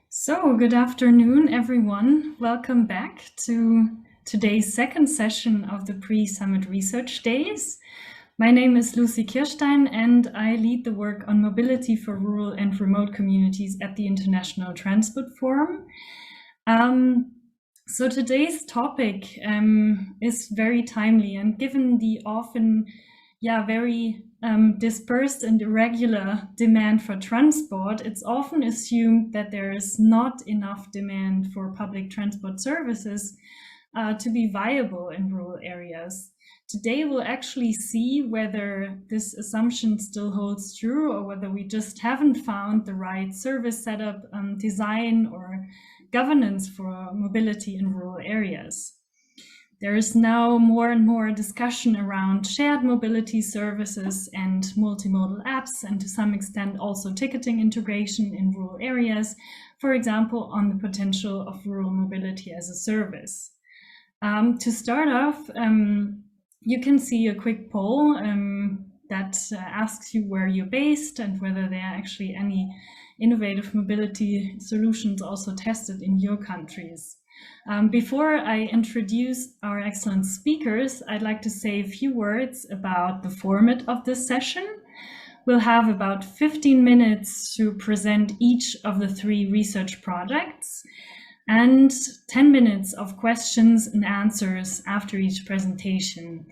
So, good afternoon, everyone. Welcome back to today's second session of the Pre-Summit Research Days. My name is Lucie Kirstein, and I lead the work on mobility for rural and remote communities at the International Transport Forum. So today's topic is very timely, and given the often very dispersed and irregular demand for transport, it's often assumed that there is not enough demand for public transport services to be viable in rural areas. Today we'll actually see whether this assumption still holds true or whether we just haven't found the right service setup, design, or governance for mobility in rural areas. There is now more and more discussion around shared mobility services and multimodal apps, and to some extent also ticketing integration in rural areas, for example, on the potential of rural mobility as a service. To start off, you can see a quick poll that asks you where you're based and whether there are actually any innovative mobility solutions also tested in your countries. Before I introduce our excellent speakers, I'd like to say a few words about the format of this session. We'll have about 15 minutes to present each of the 3 research projects and 10 minutes of questions and answers after each presentation.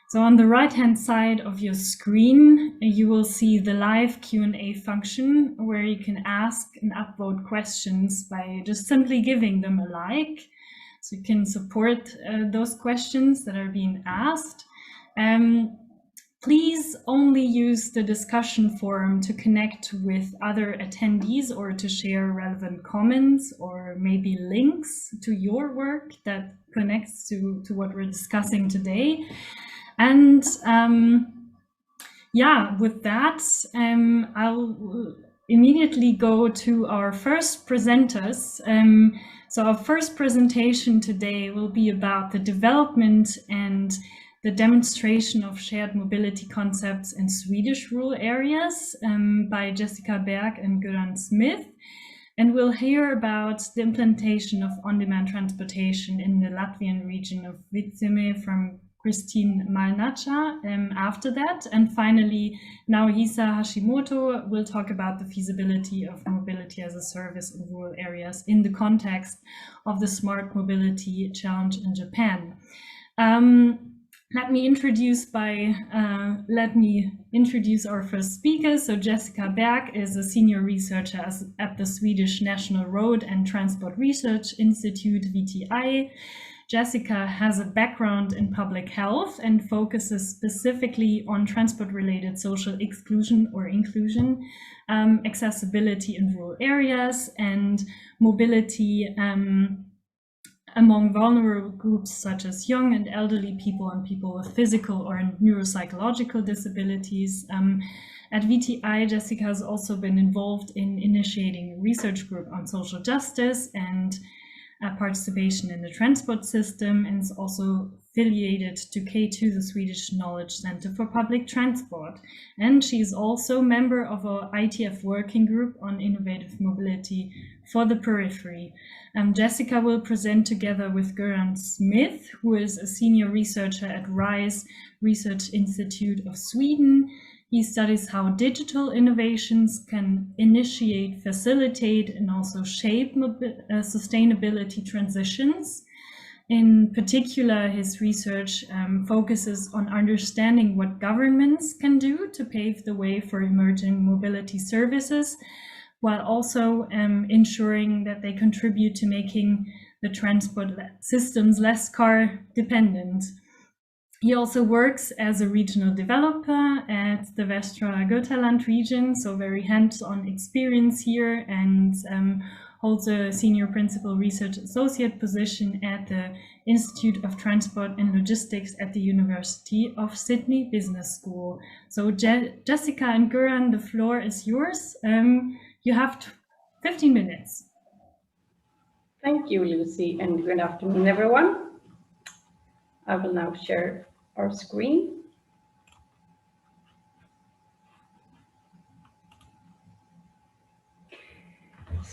So on the right-hand side of your screen, you will see the live Q&A function where you can ask and upvote questions by just simply giving them a like. So you can support those questions that are being asked. Please only use the discussion forum to connect with other attendees or to share relevant comments or maybe links to your work that connects to what we're discussing today. And with that, I'll immediately go to our first presenters. So our first presentation today will be about the development and the demonstration of shared mobility concepts in Swedish rural areas by Jessica Berg and Göran Smith. And we'll hear about the implementation of on-demand transportation in the Latvian region of Vidzeme from Kristine Malnaca after that. And finally, Naohisa Hashimoto will talk about the feasibility of mobility as a service in rural areas in the context of the Smart Mobility Challenge in Japan. Let me introduce our first speaker. So Jessica Berg is a senior researcher at the Swedish National Road and Transport Research Institute, VTI. Jessica has a background in public health and focuses specifically on transport-related social exclusion or inclusion, accessibility in rural areas, and mobility among vulnerable groups such as young and elderly people and people with physical or neuropsychological disabilities. At VTI, Jessica has also been involved in initiating a research group on social justice and participation in the transport system, and is also affiliated to K2, the Swedish Knowledge Center for Public Transport. And she is also member of our ITF working group on innovative mobility for the periphery. Jessica will present together with Göran Smith, who is a senior researcher at RISE Research Institute of Sweden. He studies how digital innovations can initiate, facilitate, and also shape sustainability transitions. In particular, his research focuses on understanding what governments can do to pave the way for emerging mobility services, while also ensuring that they contribute to making the transport systems less car dependent. He also works as a regional developer at the Västra Götaland region, so very hands-on experience here, and holds a senior principal research associate position at the Institute of Transport and Logistics at the University of Sydney Business School. So Jessica and Göran, the floor is yours. You have 15 minutes. Thank you, Lucie, and good afternoon, everyone. I will now share our screen.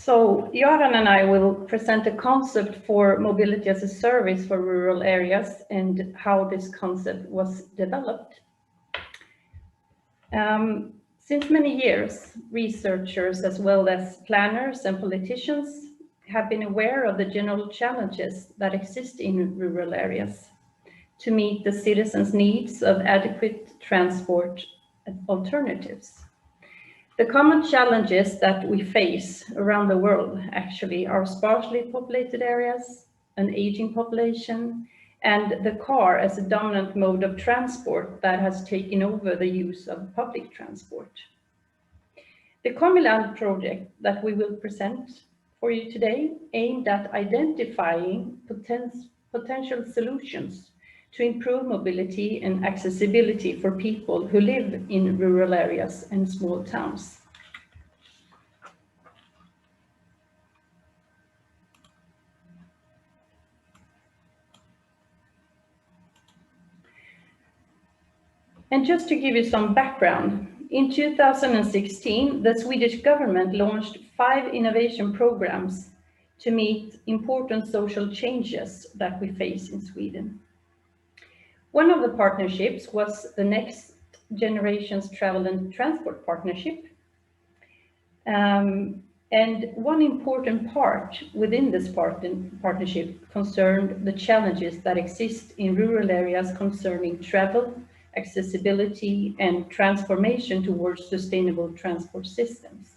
So Göran and I will present a concept for mobility as a service for rural areas and how this concept was developed. Since many years, researchers as well as planners and politicians have been aware of the general challenges that exist in rural areas to meet the citizens' needs of adequate transport alternatives. The common challenges that we face around the world actually are sparsely populated areas, an aging population, and the car as a dominant mode of transport that has taken over the use of public transport. The KomILand project that we will present for you today aimed at identifying potential solutions to improve mobility and accessibility for people who live in rural areas and small towns. And just to give you some background, in 2016, the Swedish government launched 5 innovation programs to meet important social changes that we face in Sweden. One of the partnerships was the Next Generation's Travel and Transport Partnership. And one important part within this partnership concerned the challenges that exist in rural areas concerning travel, accessibility, and transformation towards sustainable transport systems.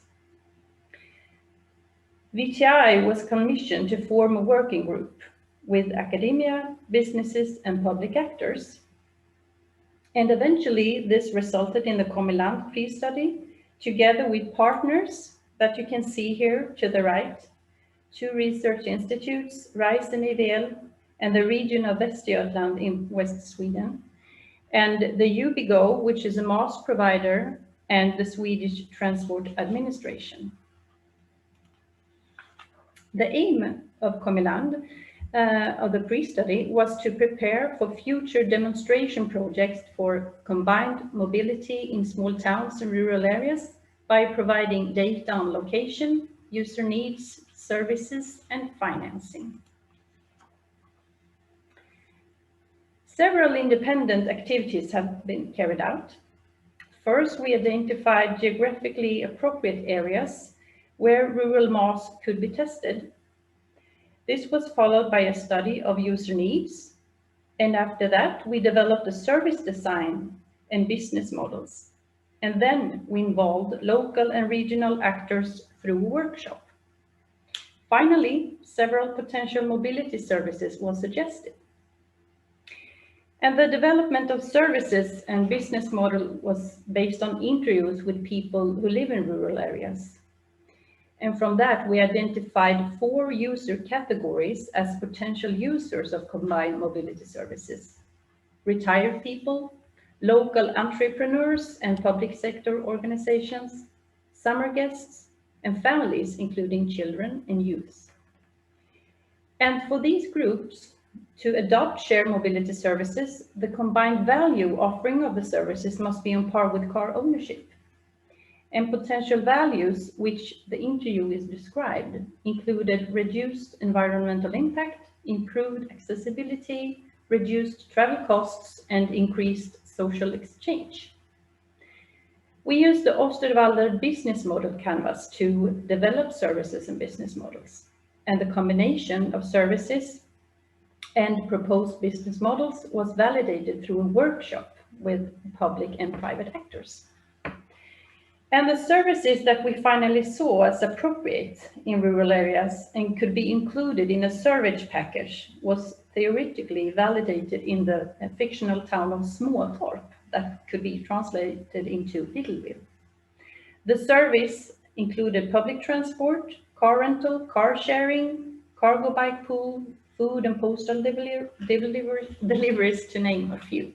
VTI was commissioned to form a working group with academia, businesses, and public actors. And eventually, this resulted in the KomILand pre-study, together with partners that you can see here to the right, 2 research institutes, RISE and IVL, and the region of Västergötland in West Sweden, and the UBGO, which is a MaaS provider, and the Swedish Transport Administration. The aim of KomILand, of the pre-study, was to prepare for future demonstration projects for combined mobility in small towns and rural areas by providing data on location, user needs, services, and financing. Several independent activities have been carried out. First, we identified geographically appropriate areas where rural MaaS could be tested. This was followed by a study of user needs, and after that, we developed a service design and business models. And then we involved local and regional actors through a workshop. Finally, several potential mobility services were suggested. And the development of services and business model was based on interviews with people who live in rural areas. And from that, we identified 4 user categories as potential users of combined mobility services: retired people, local entrepreneurs and public sector organizations, summer guests, and families, including children and youth. And for these groups to adopt shared mobility services, the combined value offering of the services must be on par with car ownership. And potential values, which the interviewees described, included reduced environmental impact, improved accessibility, reduced travel costs, and increased social exchange. We used the Osterwalder business model canvas to develop services and business models. And the combination of services and proposed business models was validated through a workshop with public and private actors. And the services that we finally saw as appropriate in rural areas and could be included in a service package was theoretically validated in the fictional town of Småtorp that could be translated into Littleville. The service included public transport, car rental, car sharing, cargo bike pool, food and postal deliveries, to name a few.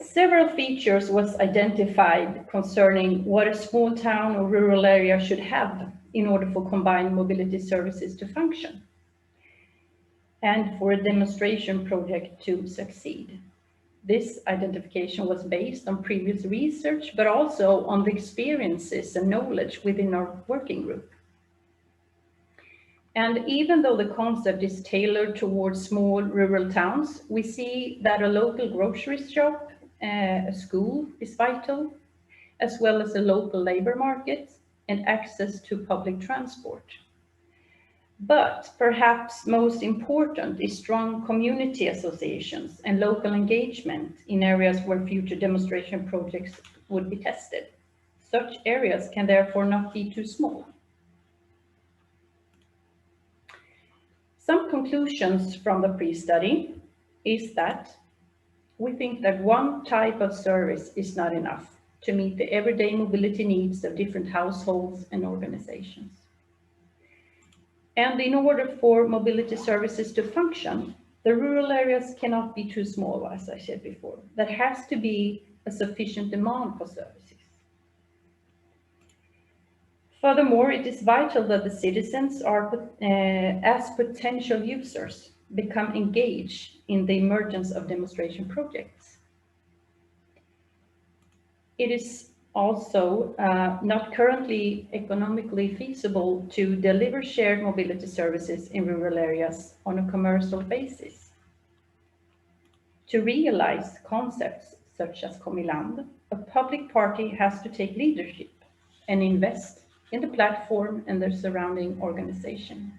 Several features was identified concerning what a small town or rural area should have in order for combined mobility services to function, and for a demonstration project to succeed. This identification was based on previous research, but also on the experiences and knowledge within our working group. And even though the concept is tailored towards small rural towns, we see that a local grocery shop, a school is vital, as well as a local labor market and access to public transport. But perhaps most important is strong community associations and local engagement in areas where future demonstration projects would be tested. Such areas can therefore not be too small. Some conclusions from the pre-study is that we think that one type of service is not enough to meet the everyday mobility needs of different households and organizations. And in order for mobility services to function, the rural areas cannot be too small, as I said before. There has to be a sufficient demand for services. Furthermore, it is vital that the citizens are, as potential users, become engaged in the emergence of demonstration projects. It is also not currently economically feasible to deliver shared mobility services in rural areas on a commercial basis. To realize concepts such as KomILand, a public party has to take leadership and invest in the platform and their surrounding organization.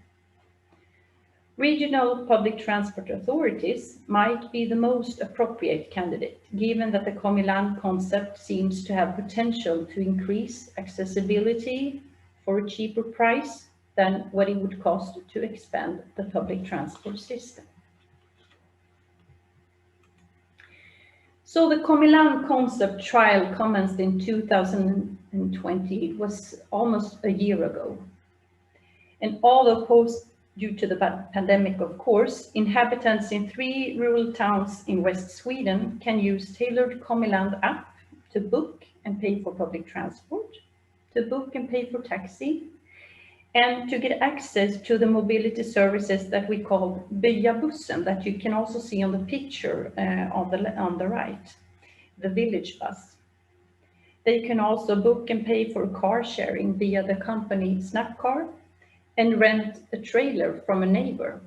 Regional public transport authorities might be the most appropriate candidate, given that the KomILand-concept seems to have potential to increase accessibility for a cheaper price than what it would cost to expand the public transport system. So the KomILand-concept trial commenced in 2020. It was almost a year ago. And although due to the pandemic, of course, inhabitants in 3 rural towns in West Sweden can use tailored KomILand app to book and pay for public transport, to book and pay for taxi, and to get access to the mobility services that we call byabussen, that you can also see on the picture on the right, the village bus. They can also book and pay for car sharing via the company Snapcar, and rent a trailer from a neighbor.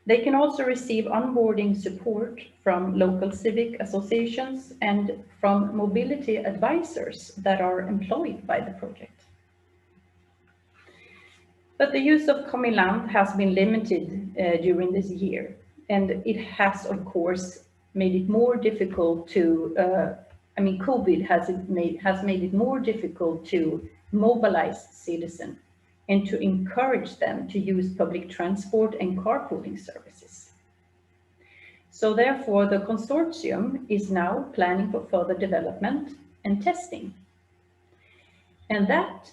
They can also receive onboarding support from local civic associations and from mobility advisors that are employed by the project. But the use of KomILand has been limited during this year, and it has, of course, made it more difficult to, COVID has made it more difficult to mobilize citizens and to encourage them to use public transport and carpooling services. So therefore, the consortium is now planning for further development and testing. And that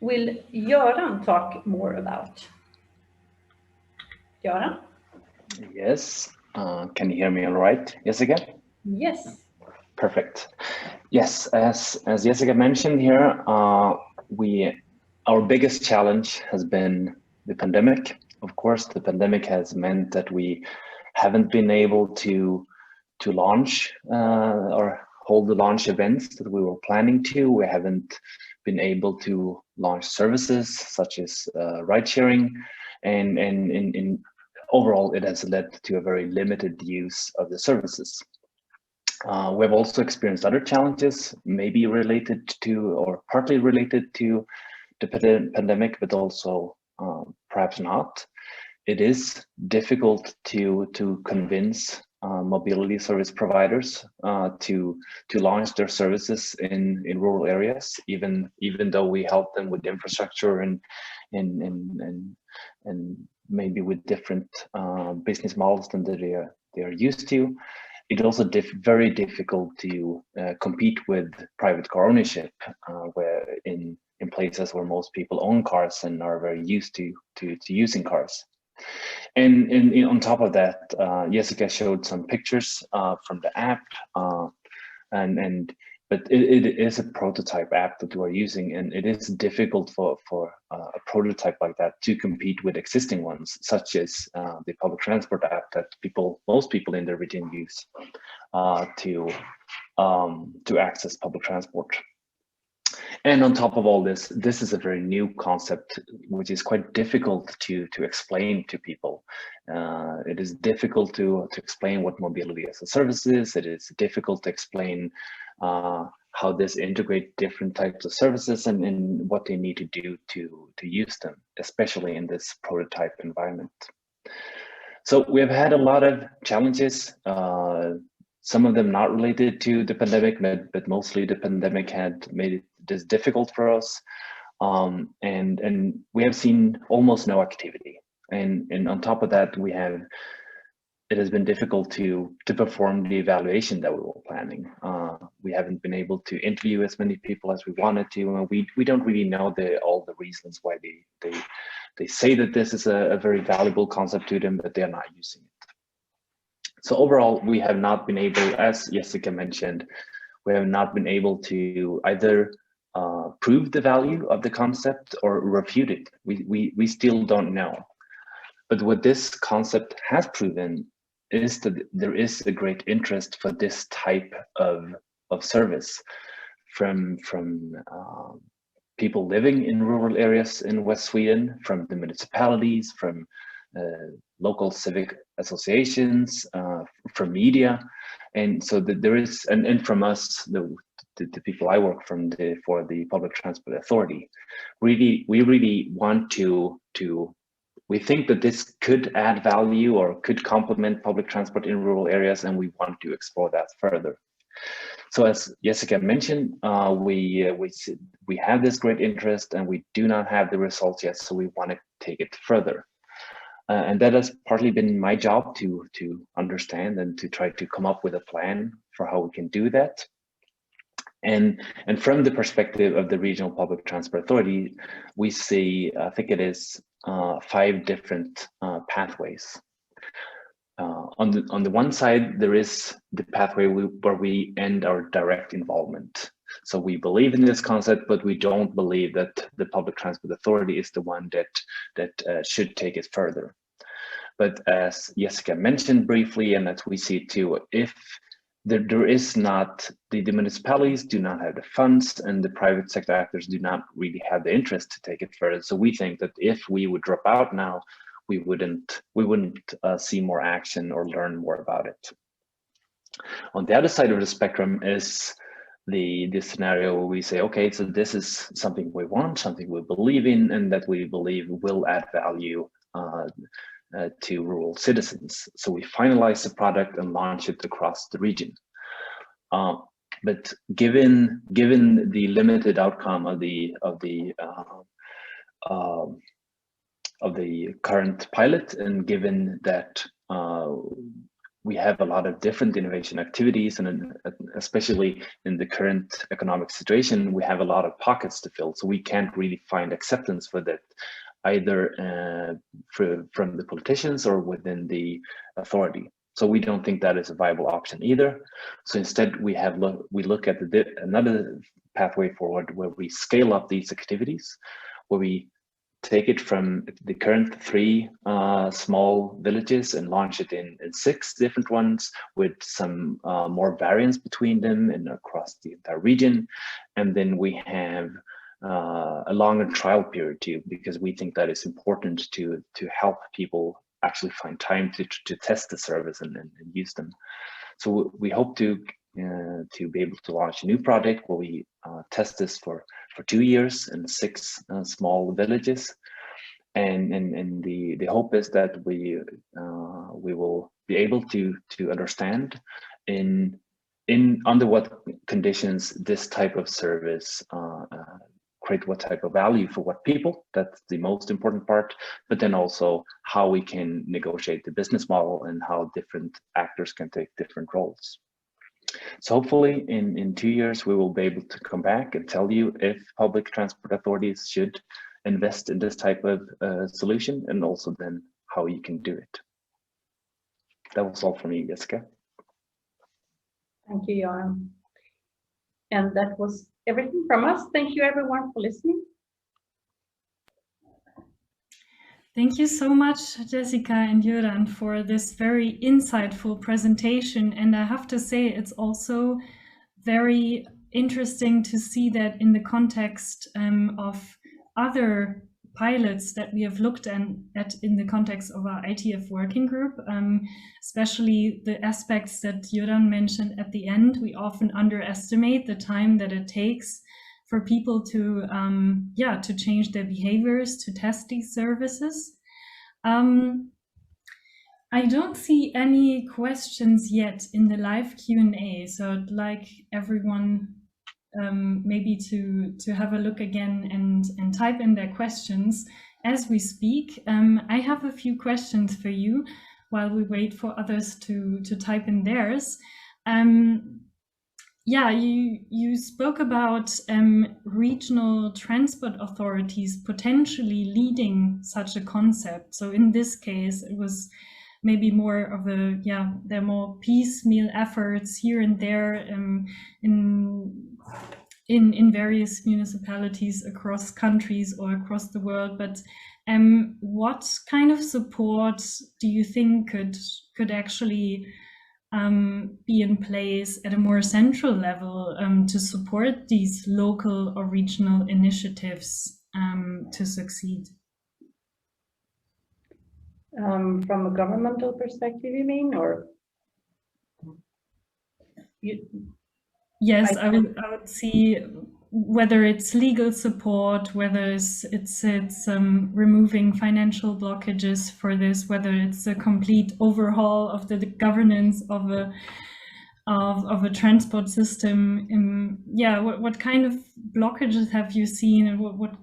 will Göran talk more about. Göran? Yes. Can you hear me all right, Jessica? Yes. Perfect. Yes, as Jessica mentioned here, our biggest challenge has been the pandemic. Of course, the pandemic has meant that we haven't been able to launch or hold the launch events that we were planning to. We haven't been able to launch services such as ride sharing, and in overall, it has led to a very limited use of the services. We've also experienced other challenges, maybe related to or partly related to the pandemic, but also perhaps not. It is difficult to convince mobility service providers to launch their services in rural areas, even though we help them with infrastructure and maybe with different business models than they are used to. It's also very difficult to compete with private car ownership, where in places where most people own cars and are very used to using cars. And on top of that, Jessica showed some pictures from the app, and but it is a prototype app that we're using, and it is difficult for a prototype like that to compete with existing ones, such as the public transport app that most people in the region use to access public transport. And on top of all this, this is a very new concept, which is quite difficult to explain to people. It is difficult to explain what mobility as a service is. It is difficult to explain how this integrates different types of services and what they need to do to use them, especially in this prototype environment. So we have had a lot of challenges. Some of them not related to the pandemic, but mostly the pandemic had made this difficult for us. And we have seen almost no activity. And on top of that, it has been difficult to perform the evaluation that we were planning. We haven't been able to interview as many people as we wanted to, and we don't really know all the reasons why they say that this is a very valuable concept to them, but they're not using it. So overall, we have not been able, as Jessica mentioned, we have not been able to either prove the value of the concept or refute it. We still don't know. But what this concept has proven is that there is a great interest for this type of service from people living in rural areas in West Sweden, from the municipalities, from local civic associations, from media, and so that there is, and from us, the people I work for the Public Transport Authority. We really want to. We think that this could add value or could complement public transport in rural areas, and we want to explore that further. So as Jessica mentioned, we have this great interest, and we do not have the results yet, so we want to take it further. And that has partly been my job to understand and to try to come up with a plan for how we can do that. And from the perspective of the Regional Public Transport Authority, we see, I think it is 5 different pathways. On the one side, there is the pathway where we end our direct involvement. So we believe in this concept, but we don't believe that the Public Transport Authority is the one that should take it further. But as Jessica mentioned briefly, and as we see too, if there is not, the municipalities do not have the funds, and the private sector actors do not really have the interest to take it further. So we think that if we would drop out now, we wouldn't see more action or learn more about it. On the other side of the spectrum is the scenario where we say, okay, so this is something we want, something we believe in, and that we believe will add value to rural citizens. So we finalize the product and launch it across the region. But given the limited outcome of the current pilot, and given that we have a lot of different innovation activities, and especially in the current economic situation, we have a lot of pockets to fill. So we can't really find acceptance for that, either from the politicians or within the authority. So we don't think that is a viable option either. So instead, we look at another pathway forward where we scale up these activities, where we take it from the current 3 small villages and launch it in 6 different ones, with some more variance between them and across the entire region. And then we have a longer trial period too, because we think that is important to help people actually find time to test the service and use them. So we hope to be able to launch a new project where we test this for 2 years in 6 small villages, and the hope is that we will be able to understand under what conditions this type of service create what type of value for what people. That's the most important part, but then also how we can negotiate the business model and how different actors can take different roles. So hopefully in 2 years, we will be able to come back and tell you if public transport authorities should invest in this type of solution, and also then how you can do it. That was all for me, Jessica. Thank you, Göran. And that was everything from us. Thank you everyone for listening. Thank you so much, Jessica and Göran, for this very insightful presentation. And I have to say, it's also very interesting to see that in the context of other pilots that we have looked at in the context of our ITF working group, especially the aspects that Göran mentioned at the end. We often underestimate the time that it takes for people to change their behaviors, to test these services. I don't see any questions yet in the live Q&A, so I'd like everyone maybe to have a look again and type in their questions as we speak. I have a few questions for you while we wait for others to type in theirs. Yeah, you spoke about regional transport authorities potentially leading such a concept. So in this case, it was maybe more of a, there are more piecemeal efforts here and there in various municipalities across countries or across the world. But what kind of support do you think could actually be in place at a more central level to support these local or regional initiatives to succeed? From a governmental perspective, you mean, or? Yes, I would see whether it's legal support, whether it's removing financial blockages for this, whether it's a complete overhaul of the governance of a transport system. What kind of blockages have you seen, and what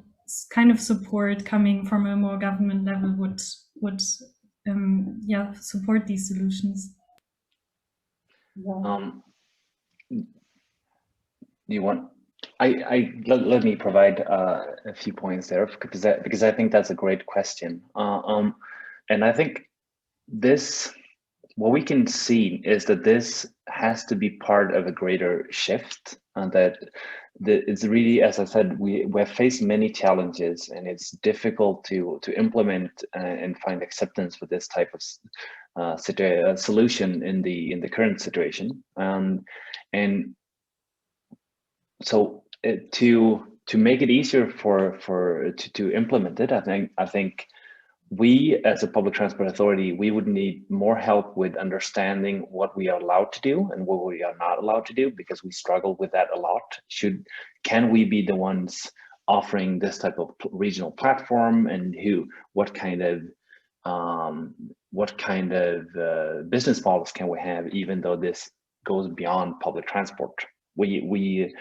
kind of support coming from a more government level would support these solutions? Let me provide a few points there, because I think that's a great question. And I think what we can see is that this has to be part of a greater shift, and that it's really, as I said, we have faced many challenges, and it's difficult to implement and find acceptance for this type of solution in the current situation. And so to make it easier to implement it, I think we, as a public transport authority, we would need more help with understanding what we are allowed to do and what we are not allowed to do, because we struggle with that a lot. Can we be the ones offering this type of regional platform, and what kind of business models can we have, even though this goes beyond public transport? We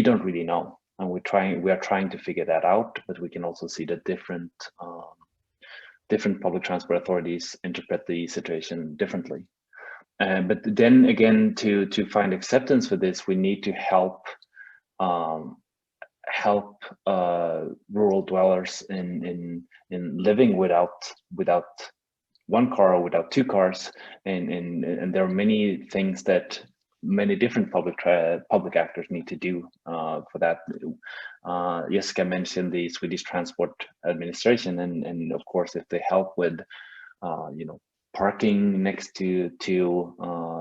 don't really know, and we are trying to figure that out. But we can also see that different public transport authorities interpret the situation differently. But then again, to find acceptance for this, we need to help rural dwellers in living without one car or without two cars, and there are many things that many different public actors need to do for that. Jessica mentioned the Swedish Transport Administration, and of course, if they help with parking next to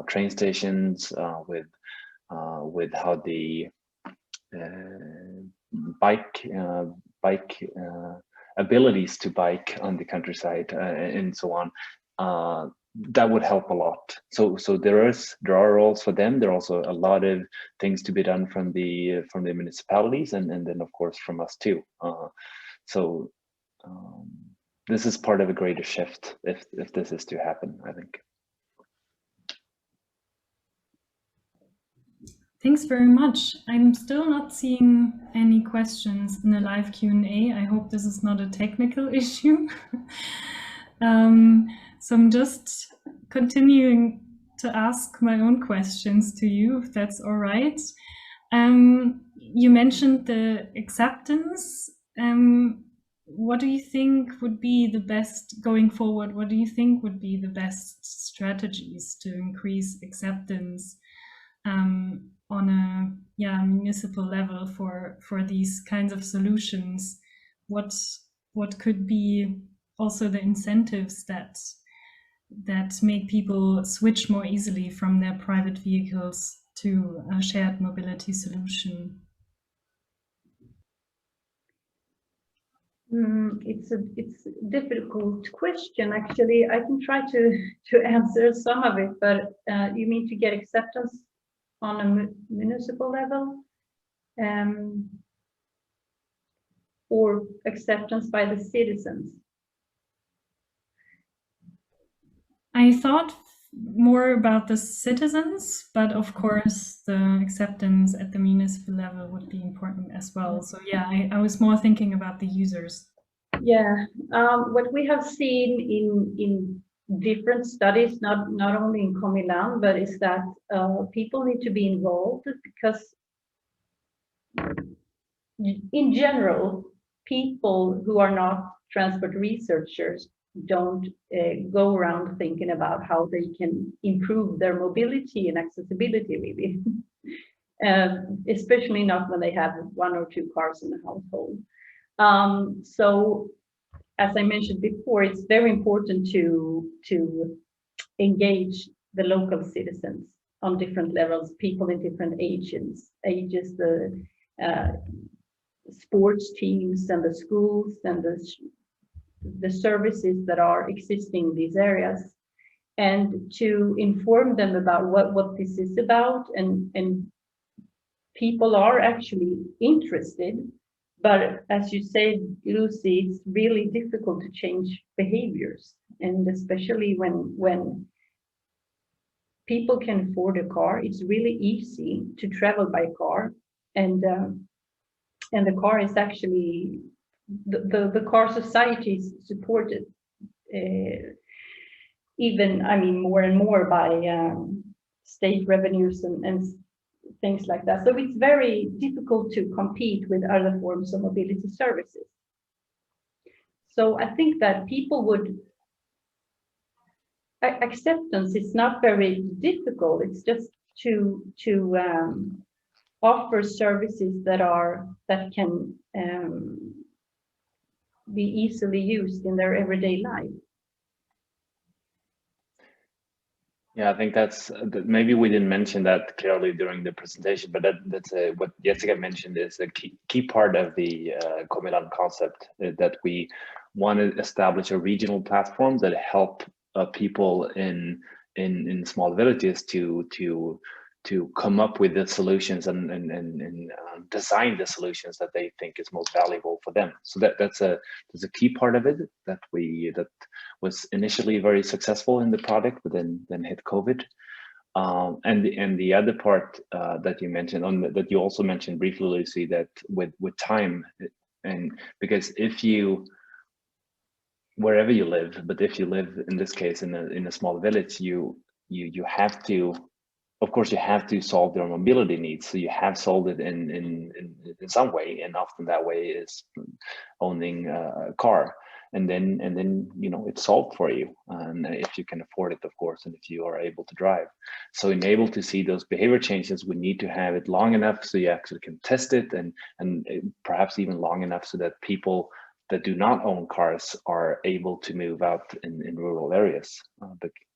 train stations, with how the bike abilities to bike on the countryside and so on, that would help a lot. So there are roles for them. There are also a lot of things to be done from the municipalities, and then of course from us too. This is part of a greater shift if this is to happen, I think. Thanks very much. I'm still not seeing any questions in the live Q&A. I hope this is not a technical issue. So I'm just continuing to ask my own questions to you, if that's all right. You mentioned the acceptance. What do you think would be the best going forward? What do you think would be the best strategies to increase acceptance on municipal level for these kinds of solutions? What could be also the incentives that make people switch more easily from their private vehicles to a shared mobility solution? It's a difficult question, actually. I can try to answer some of it, but you mean to get acceptance on a municipal level, or acceptance by the citizens? I thought more about the citizens, but of course the acceptance at the municipal level would be important as well. So yeah, I was more thinking about the users. Yeah, what we have seen in different studies, not only in KomILand, but is that people need to be involved, because in general, people who are not transport researchers don't go around thinking about how they can improve their mobility and accessibility, really. Especially not when they have 1 or 2 cars in the household. So, as I mentioned before, it's very important to engage the local citizens on different levels, people in different ages, the sports teams and the schools and the services that are existing in these areas, and to inform them about what this is about. And people are actually interested, but as you said, Lucie, it's really difficult to change behaviors, and especially when people can afford a car, it's really easy to travel by car, and the car is actually the car society is supported, even, I mean, more and more by state revenues and things like that. So it's very difficult to compete with other forms of mobility services. So I think that people would, acceptance is not very difficult. It's just to offer services that can be easily used in their everyday life. Yeah, I think maybe we didn't mention that clearly during the presentation, but that's what Jessica mentioned is a key part of the KomILand-concept, that we want to establish a regional platform that help people in small villages to come up with the solutions and design the solutions that they think is most valuable for them. So that's a key part of it that was initially very successful in the product, but then hit COVID. And the other part that you mentioned, that you also mentioned briefly, Lucie, that with time, and because wherever you live, but if you live in this case in a small village, you have to, of course, you have to solve their mobility needs. So you have solved it in some way, and often that way is owning a car, and then it's solved for you, and if you can afford it, of course, and if you are able to drive. So in able to see those behavior changes, we need to have it long enough so you actually can test it, and perhaps even long enough so that people that do not own cars are able to move out in rural areas,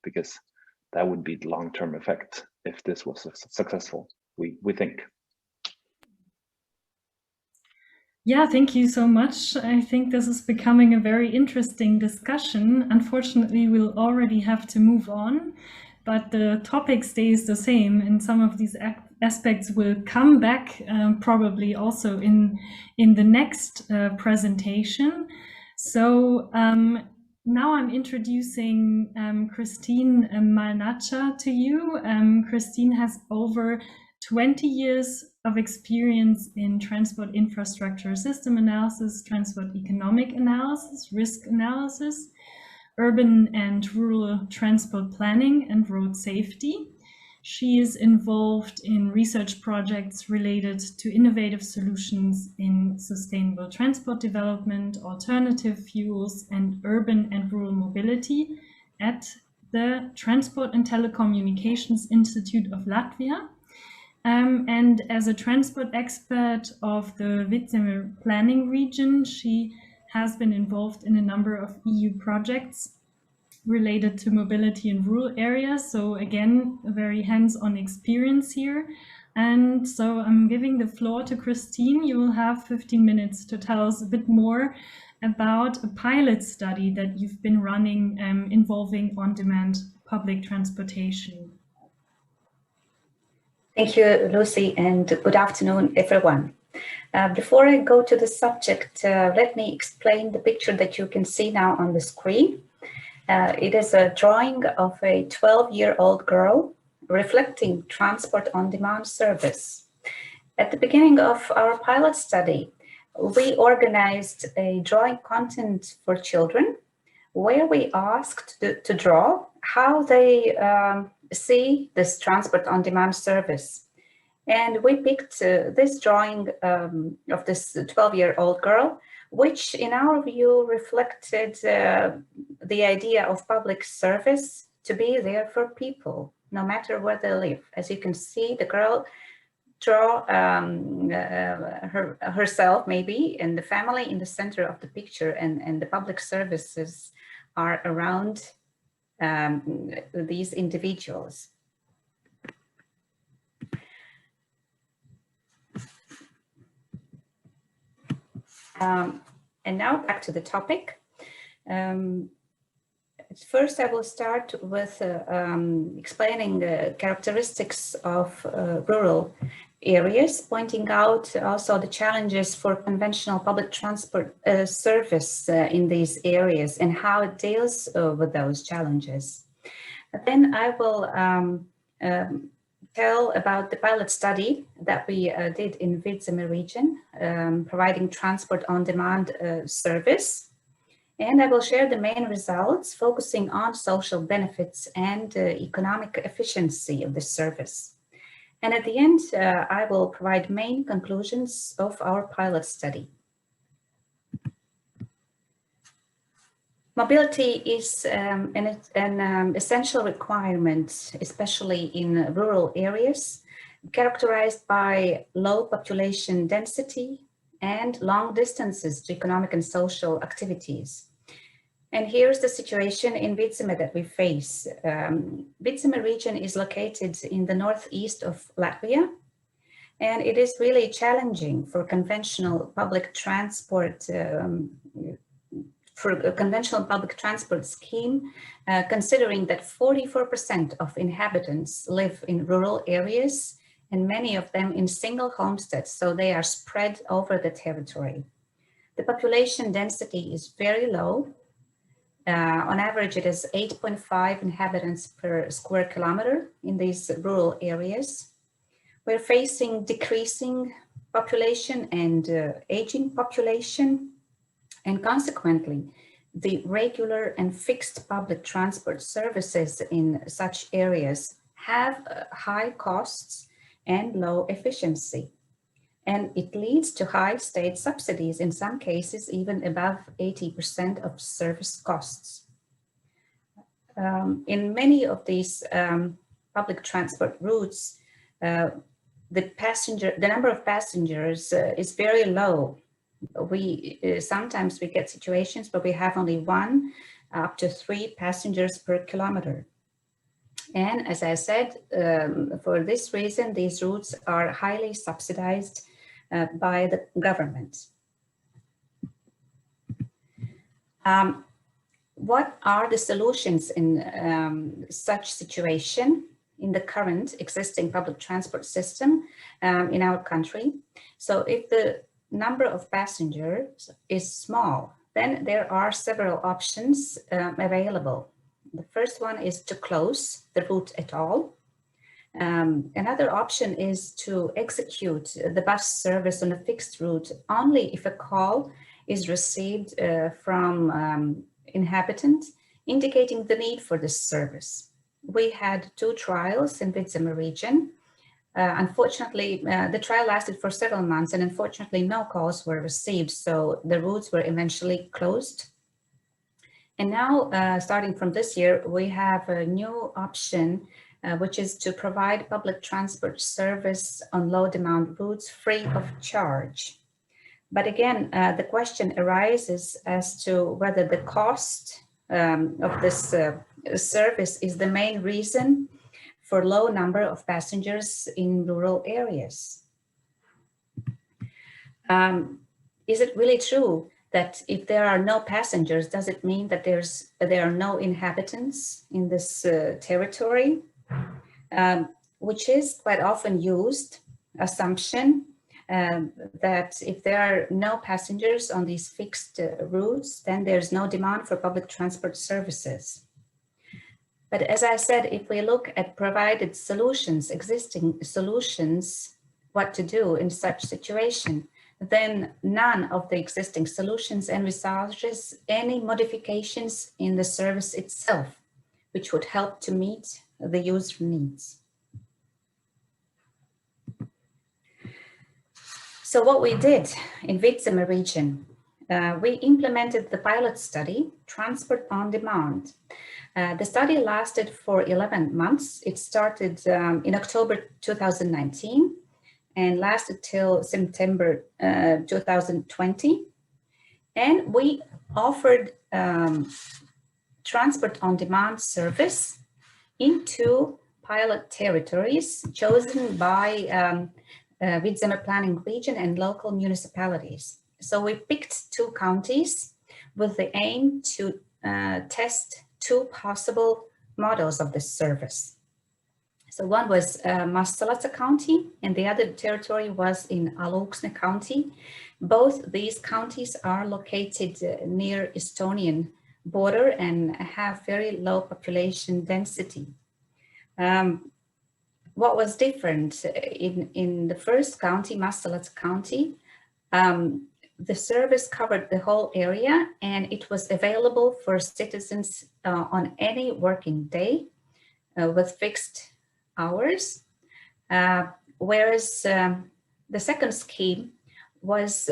because that would be the long-term effect if this was successful, we think. Yeah, thank you so much. I think this is becoming a very interesting discussion. Unfortunately, we'll already have to move on, but the topic stays the same, and some of these aspects will come back probably also in the next presentation. So now I'm introducing Kristine Malnaca to you. Kristine has over 20 years of experience in transport infrastructure system analysis, transport economic analysis, risk analysis, urban and rural transport planning, and road safety. She is involved in research projects related to innovative solutions in sustainable transport development, alternative fuels, and urban and rural mobility at the Transport and Telecommunications Institute of Latvia. And as a transport expert of the Vidzeme planning region, she has been involved in a number of EU projects related to mobility in rural areas. So again, a very hands-on experience here. And so I'm giving the floor to Kristine. You will have 15 minutes to tell us a bit more about a pilot study that you've been running involving on-demand public transportation. Thank you, Lucie, and good afternoon, everyone. Before I go to the subject, let me explain the picture that you can see now on the screen. It is a drawing of a 12-year-old girl reflecting transport on-demand service. At the beginning of our pilot study, we organized a drawing content for children where we asked to draw how they see this transport on-demand service. And we picked this drawing of this 12-year-old girl, which in our view reflected the idea of public service to be there for people, no matter where they live. As you can see, the girl draw herself maybe and the family in the center of the picture, and the public services are around these individuals. And now back to the topic. First, I will start with explaining the characteristics of rural areas, pointing out also the challenges for conventional public transport service in these areas and how it deals with those challenges. Then I will tell about the pilot study that we did in Vidzeme region, providing transport on-demand service. And I will share the main results, focusing on social benefits and economic efficiency of the service. And at the end, I will provide main conclusions of our pilot study. Mobility is an essential requirement, especially in rural areas, characterized by low population density and long distances to economic and social activities. And here's the situation in Vidzeme that we face. Vidzeme region is located in the northeast of Latvia, and it is really challenging for conventional public transport scheme, considering that 44% of inhabitants live in rural areas and many of them in single homesteads, so they are spread over the territory. The population density is very low. On average, it is 8.5 inhabitants per square kilometer in these rural areas. We're facing decreasing population and aging population, and consequently, the regular and fixed public transport services in such areas have high costs and low efficiency. And it leads to high state subsidies, in some cases even above 80% of service costs. In many of these public transport routes, the number of passengers is very low. Sometimes we get situations where we have only 1 up to 3 passengers per kilometer. And as I said, for this reason, these routes are highly subsidized by the government. What are the solutions in such situation in the current existing public transport system in our country? So if the number of passengers is small, then there are several options available. The first one is to close the route at all. Another option is to execute the bus service on a fixed route only if a call is received from inhabitant indicating the need for this service. We had 2 trials in Vidzeme region. Unfortunately, the trial lasted for several months, and unfortunately no calls were received, so the routes were eventually closed. And now, starting from this year, we have a new option which is to provide public transport service on low demand routes free of charge. But again, the question arises as to whether the cost of this service is the main reason for low number of passengers in rural areas. Is it really true that if there are no passengers, does it mean that there are no inhabitants in this territory? Which is quite often used assumption that if there are no passengers on these fixed routes, then there's no demand for public transport services. But as I said, if we look at provided solutions, existing solutions, what to do in such situation, then none of the existing solutions envisages any modifications in the service itself, which would help to meet the user needs. So what we did in Vidzeme region, we implemented the pilot study, Transport on Demand. The study lasted for 11 months. It started in October 2019 and lasted till September 2020. And we offered transport on demand service in 2 pilot territories chosen by Vidzeme planning region and local municipalities. So we picked 2 counties with the aim to test 2 possible models of this service. So one was Malnaca County and the other territory was in Alūksne County. Both these counties are located near Estonian border and have very low population density. What was different in the first county, Malnaca County, the service covered the whole area and it was available for citizens on any working day with fixed hours, whereas the second scheme was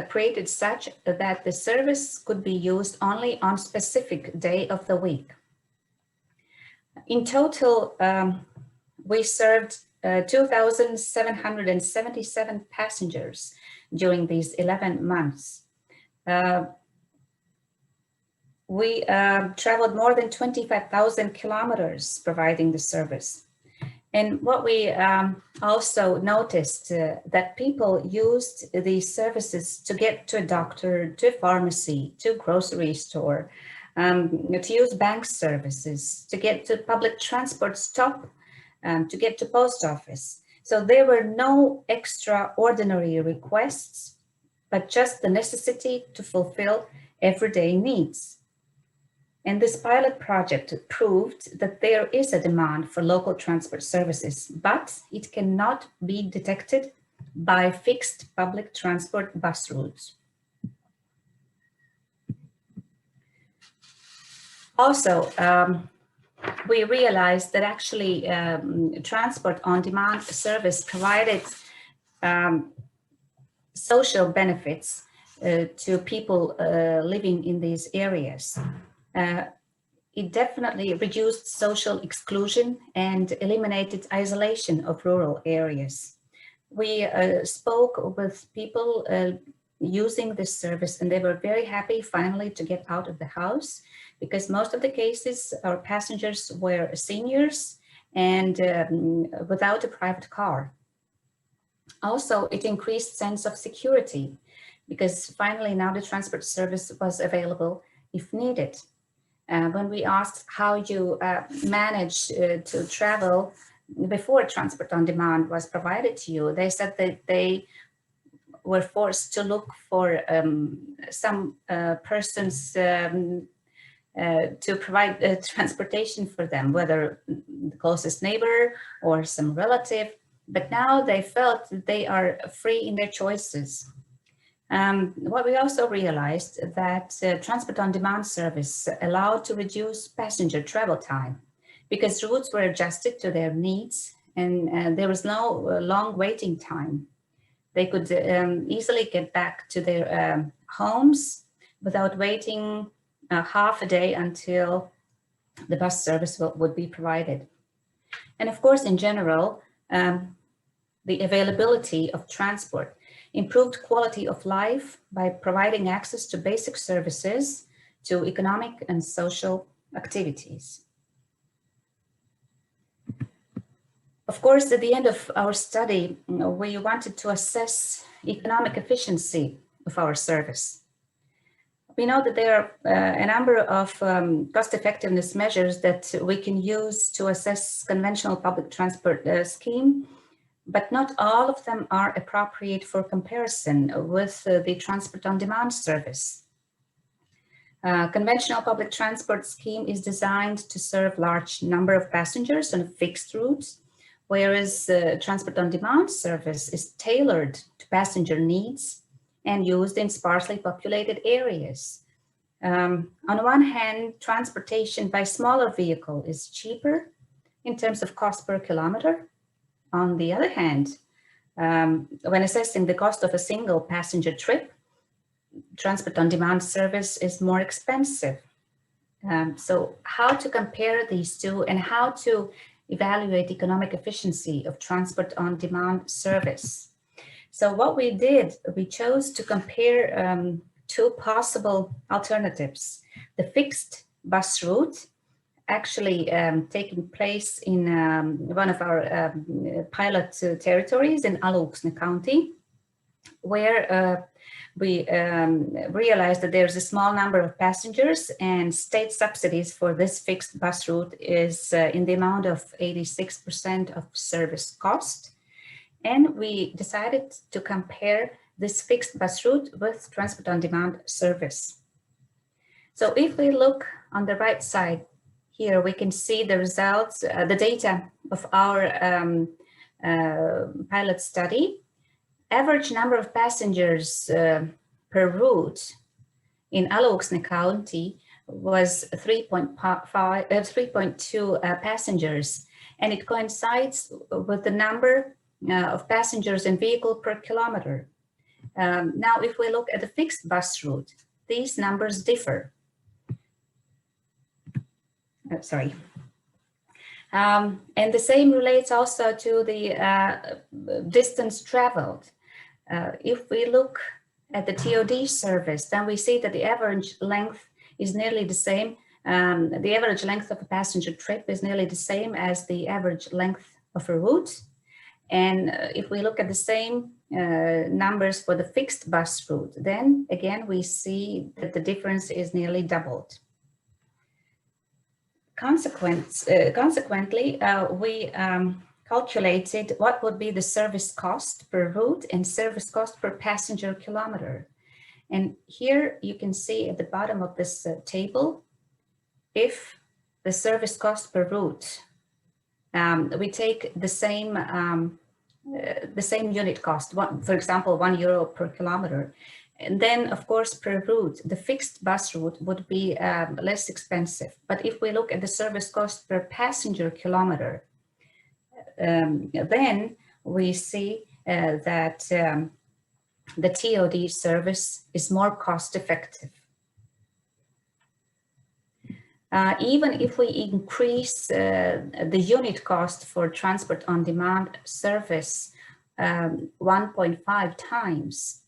created such that the service could be used only on specific day of the week. In total, we served 2,777 passengers during these 11 months. We traveled more than 25,000 kilometers providing the service. And what we also noticed that people used these services to get to a doctor, to a pharmacy, to a grocery store, to use bank services, to get to public transport stop, to get to post office. So there were no extraordinary requests, but just the necessity to fulfill everyday needs. And this pilot project proved that there is a demand for local transport services, but it cannot be detected by fixed public transport bus routes. Also, we realized that actually transport on demand service provided social benefits to people living in these areas. It definitely reduced social exclusion and eliminated isolation of rural areas. We spoke with people using this service and they were very happy finally to get out of the house, because most of the cases our passengers were seniors and without a private car. Also, it increased sense of security because finally now the transport service was available if needed. When we asked how you managed to travel before transport on demand was provided to you, they said that they were forced to look for some persons to provide transportation for them, whether the closest neighbor or some relative. But now they felt that they are free in their choices. What we also realized that transport on demand service allowed to reduce passenger travel time because routes were adjusted to their needs and there was no long waiting time. They could easily get back to their homes without waiting half a day until the bus service would be provided. And of course, in general, the availability of transport, improved quality of life by providing access to basic services, to economic and social activities. Of course, at the end of our study, we wanted to assess economic efficiency of our service. We know that there are a number of cost effectiveness measures that we can use to assess conventional public transport scheme, but not all of them are appropriate for comparison with the transport on demand service. Conventional public transport scheme is designed to serve large number of passengers on fixed routes, whereas transport on demand service is tailored to passenger needs and used in sparsely populated areas. On one hand, transportation by smaller vehicle is cheaper in terms of cost per kilometer. On the other hand, when assessing the cost of a single passenger trip, transport on demand service is more expensive. So how to compare these two and how to evaluate economic efficiency of transport on demand service. So what we did, we chose to compare two possible alternatives. The fixed bus route, actually taking place in one of our pilot territories in Alūksne County, where we realized that there's a small number of passengers and state subsidies for this fixed bus route is in the amount of 86% of service cost. And we decided to compare this fixed bus route with transport on demand service. So if we look on the right side here, we can see the results, the data of our pilot study. Average number of passengers per route in Alūksne County was 3.2 passengers, and it coincides with the number of passengers in vehicle per kilometer. Now, if we look at the fixed bus route, these numbers differ. And the same relates also to the distance traveled. If we look at the TOD service, then we see that the average length is nearly the same. The average length of a passenger trip is nearly the same as the average length of a route. And if we look at the same numbers for the fixed bus route, then again, we see that the difference is nearly doubled. Consequently, we calculated what would be the service cost per route and service cost per passenger kilometer. And here you can see at the bottom of this table, if the service cost per route, we take the same unit cost, for example, €1 per kilometer. And then, of course, per route, the fixed bus route would be less expensive. But if we look at the service cost per passenger kilometer, then we see that the TOD service is more cost effective. Even if we increase the unit cost for transport on demand service 1.5 times,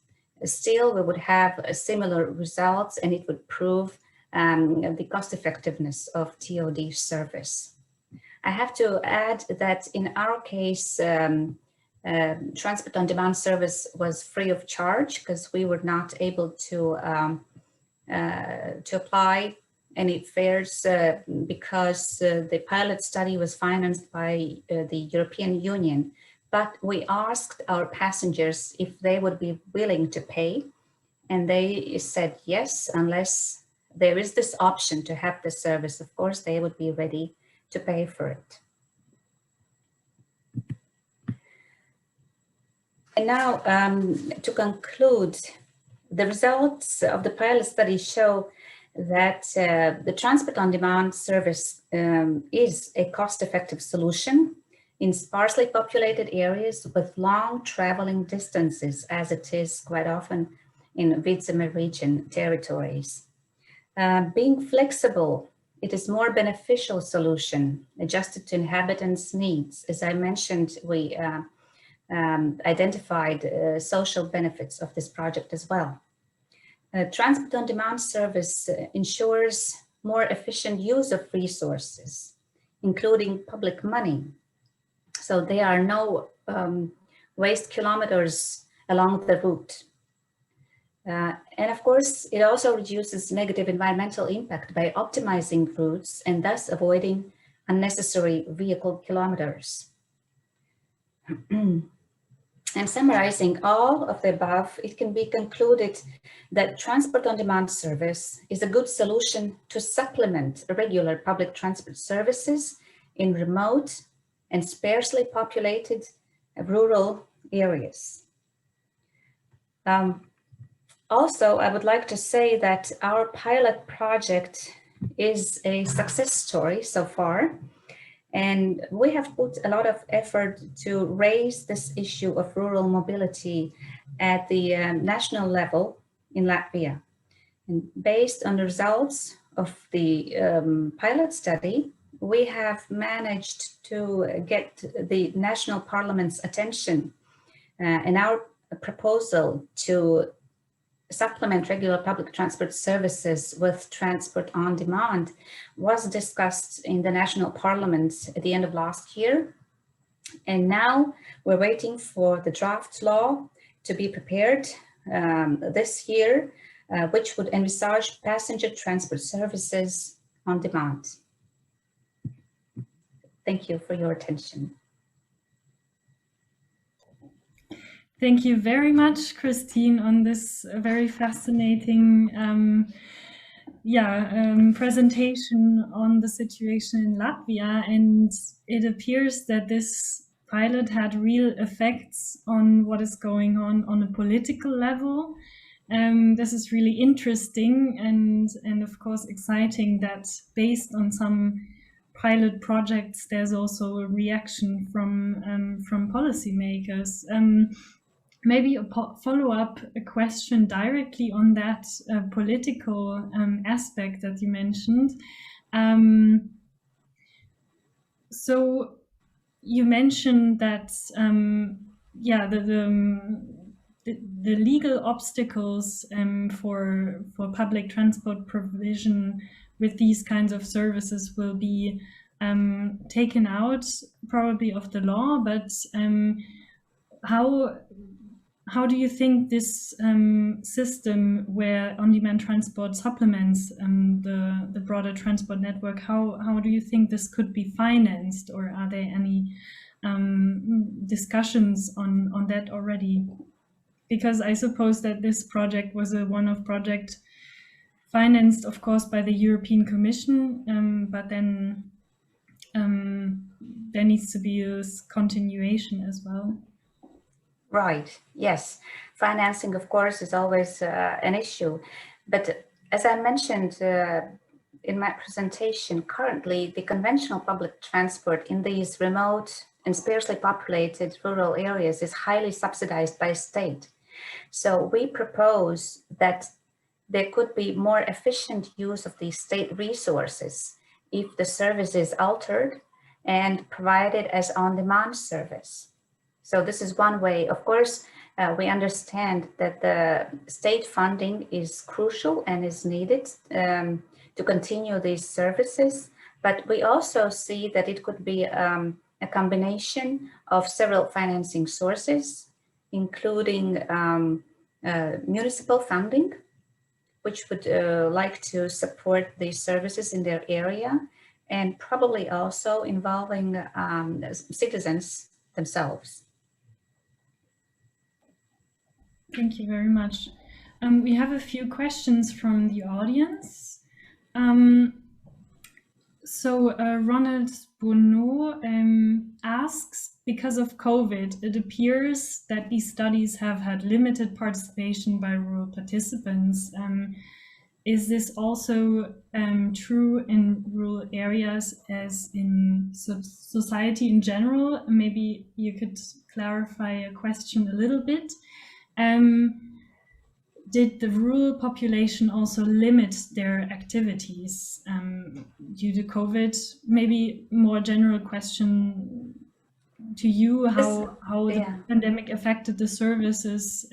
still we would have similar results, and it would prove the cost effectiveness of TOD service. I have to add that in our case, transport on demand service was free of charge because we were not able to apply any fares because the pilot study was financed by the European Union. But we asked our passengers if they would be willing to pay, and they said yes, unless there is this option to have the service. Of course, they would be ready to pay for it. And now, to conclude, the results of the pilot study show that the transport on demand service is a cost-effective solution in sparsely populated areas with long traveling distances, as it is quite often in Vidzeme region territories. Being flexible it is more beneficial solution adjusted to inhabitants' needs. As I mentioned, we identified social benefits of this project as well. Transport on demand service ensures more efficient use of resources, including public money. So there are no waste kilometers along the route. And of course, it also reduces negative environmental impact by optimizing routes and thus avoiding unnecessary vehicle kilometers. And summarizing all of the above, it can be concluded that transport on demand service is a good solution to supplement regular public transport services in remote and sparsely populated rural areas. Also, I would like to say that our pilot project is a success story so far. And we have put a lot of effort to raise this issue of rural mobility at the national level in Latvia. And based on the results of the pilot study, we have managed to get the national parliament's attention and our proposal to supplement regular public transport services with transport on demand was discussed in the national parliament at the end of last year. And now we're waiting for the draft law to be prepared this year, which would envisage passenger transport services on demand. Thank you for your attention. Thank you very much, Kristine, on this very fascinating presentation on the situation in Latvia. And it appears that this pilot had real effects on what is going on a political level. This is really interesting and of course exciting that based on some pilot projects, there's also a reaction from policymakers. Maybe a follow-up question directly on that political aspect that you mentioned. So you mentioned that the legal obstacles for public transport provision with these kinds of services will be taken out probably of the law, but how do you think this system where on-demand transport supplements the broader transport network, how do you think this could be financed, or are there any discussions on that already? Because I suppose that this project was a one-off project financed, of course, by the European Commission, but then there needs to be a continuation as well. Right, yes. Financing, of course, is always an issue. But as I mentioned in my presentation, currently the conventional public transport in these remote and sparsely populated rural areas is highly subsidized by state. So we propose that there could be more efficient use of these state resources if the service is altered and provided as on-demand service. So this is one way. Of course, we understand that the state funding is crucial and is needed to continue these services, but we also see that it could be a combination of several financing sources, including municipal funding, which would like to support these services in their area, and probably also involving citizens themselves. Thank you very much. We have a few questions from the audience. Ronald Bonneau asks, because of COVID, it appears that these studies have had limited participation by rural participants. Is this also true in rural areas as in society in general? Maybe you could clarify a question a little bit. Did the rural population also limit their activities due to COVID. Maybe more general question to you, how the pandemic affected the services.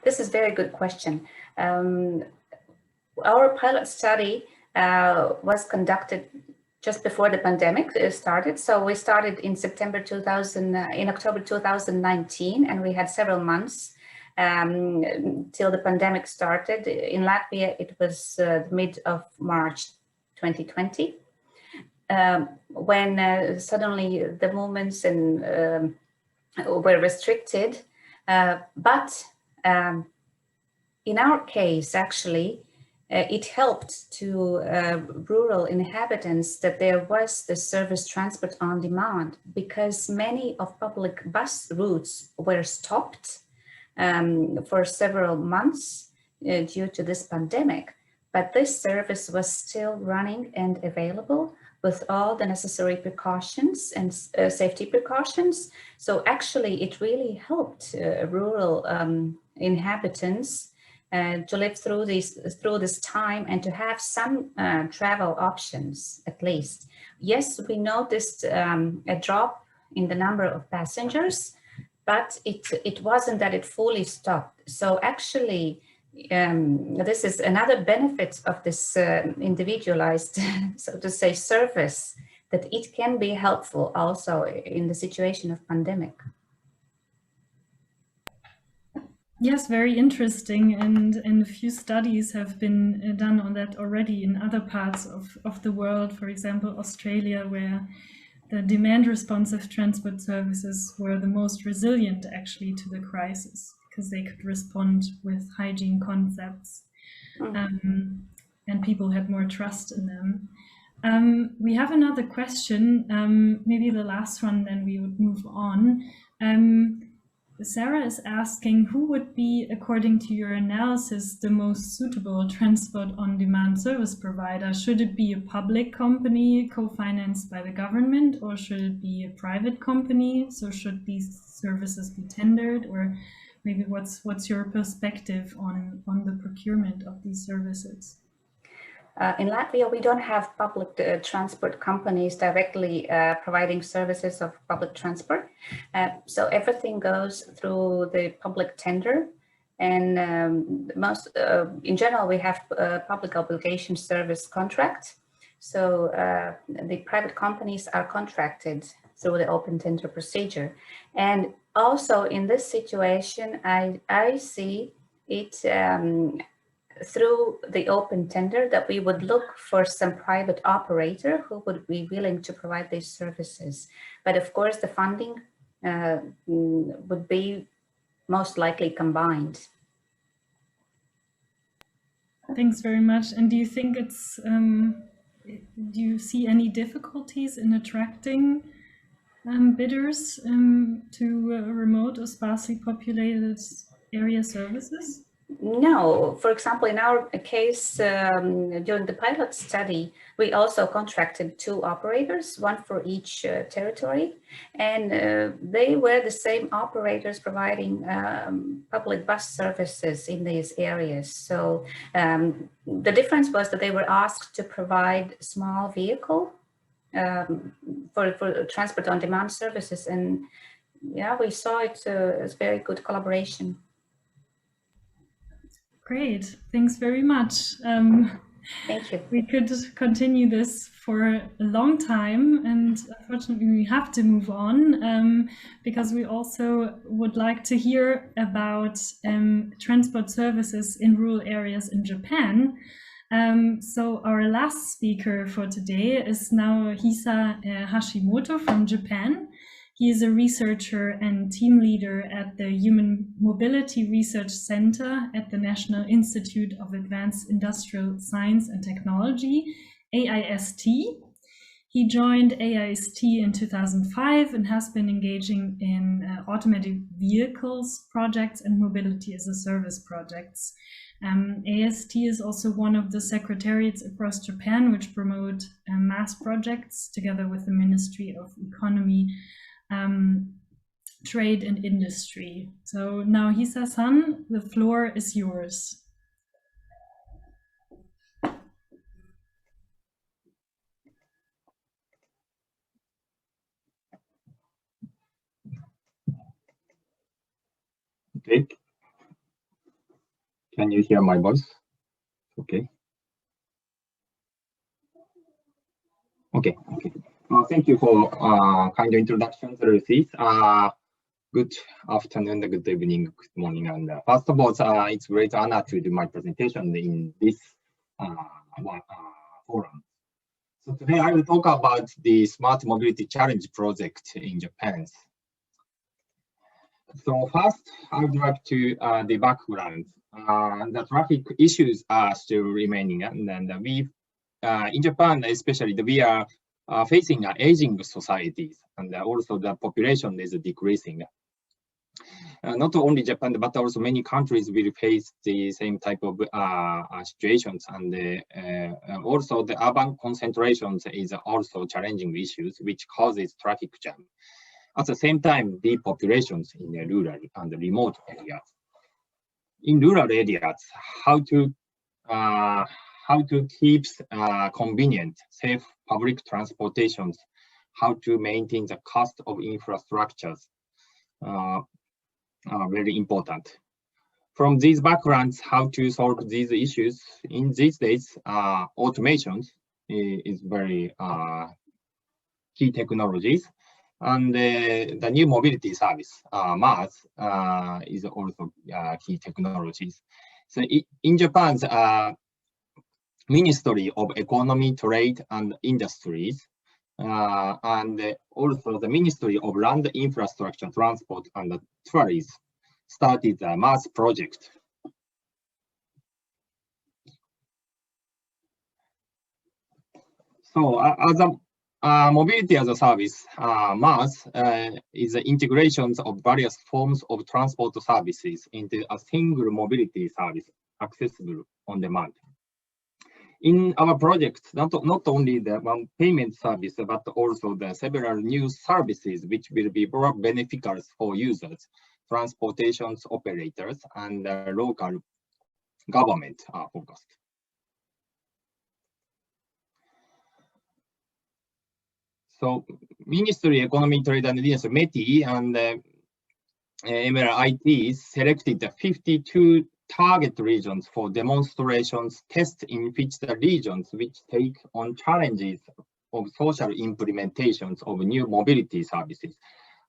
This is a very good question. Our pilot study was conducted just before the pandemic started. So we started in in October 2019, and we had several months till the pandemic started. In Latvia, it was mid of March 2020, when suddenly the movements were restricted. But in our case, actually, it helped to rural inhabitants that there was the service transport on demand, because many of public bus routes were stopped for several months due to this pandemic. But this service was still running and available with all the necessary precautions and safety precautions. So actually, it really helped rural inhabitants to live through this time and to have some travel options, at least. Yes, we noticed a drop in the number of passengers, but it wasn't that it fully stopped. So actually, this is another benefit of this individualized, so to say, service, that it can be helpful also in the situation of pandemic. Yes, very interesting, and a few studies have been done on that already in other parts of the world, for example, Australia, where the demand responsive transport services were the most resilient actually to the crisis, because they could respond with hygiene concepts, and people had more trust in them. We have another question, maybe the last one, then we would move on. Sarah is asking, who would be, according to your analysis, the most suitable transport on-demand service provider? Should it be a public company co-financed by the government, or should it be a private company? So should these services be tendered, or maybe what's your perspective on the procurement of these services? In Latvia, we don't have public transport companies directly providing services of public transport. So everything goes through the public tender. And in general, we have a public obligation service contract. So the private companies are contracted through the open tender procedure. And also in this situation, I see it through the open tender that we would look for some private operator who would be willing to provide these services. But of course, the funding would be most likely combined. Thanks very much. And do you think it's, do you see any difficulties in attracting bidders to remote or sparsely populated area services? No, for example, in our case, during the pilot study, we also contracted 2 operators, one for each territory, and they were the same operators providing public bus services in these areas. So the difference was that they were asked to provide small vehicle for transport on demand services, and yeah, we saw it as very good collaboration. Great, thanks very much. Thank you. We could continue this for a long time, and unfortunately we have to move on because we also would like to hear about transport services in rural areas in Japan. So our last speaker for today is Naohisa Hashimoto from Japan. He is a researcher and team leader at the Human Mobility Research Center at the National Institute of Advanced Industrial Science and Technology, AIST. He joined AIST in 2005 and has been engaging in automated vehicles projects and mobility as a service projects. AIST is also one of the secretariats across Japan which promote mass projects together with the Ministry of Economy, Trade and Industry. So Naohisa-san, the floor is yours. Okay. Can you hear my voice? Okay. Okay. Okay. Thank you for kind introduction, Lucie. Good afternoon, good evening, good morning, and first of all, it's a great honor to do my presentation in this forum. So today I will talk about the Smart Mobility Challenge project in Japan. So first, I would like to the background. The traffic issues are still remaining, and then we in Japan, especially, we are facing aging societies, and also the population is decreasing. Not only Japan, but also many countries will face the same type of situations, and also the urban concentrations is also challenging issues, which causes traffic jam. At the same time, the populations in the rural and the remote areas. In rural areas, how to keep convenient, safe public transportations, how to maintain the cost of infrastructures are very important. From these backgrounds, how to solve these issues in these days, automation is very key technologies. And the new mobility service, MaaS, is also key technologies. So in Japan's Ministry of Economy, Trade and Industries, and also the Ministry of Land Infrastructure, Transport and Tourism started the MaaS project. So as a mobility as a service, MaaS is the integrations of various forms of transport services into a single mobility service, accessible on demand. In our project, not only the one payment service, but also the several new services which will be more beneficial for users, transportation operators, and local government are focused. So Ministry of Economy, Trade and Industry, METI, and MLIT selected the 52 target regions for demonstrations tests in which the regions which take on challenges of social implementations of new mobility services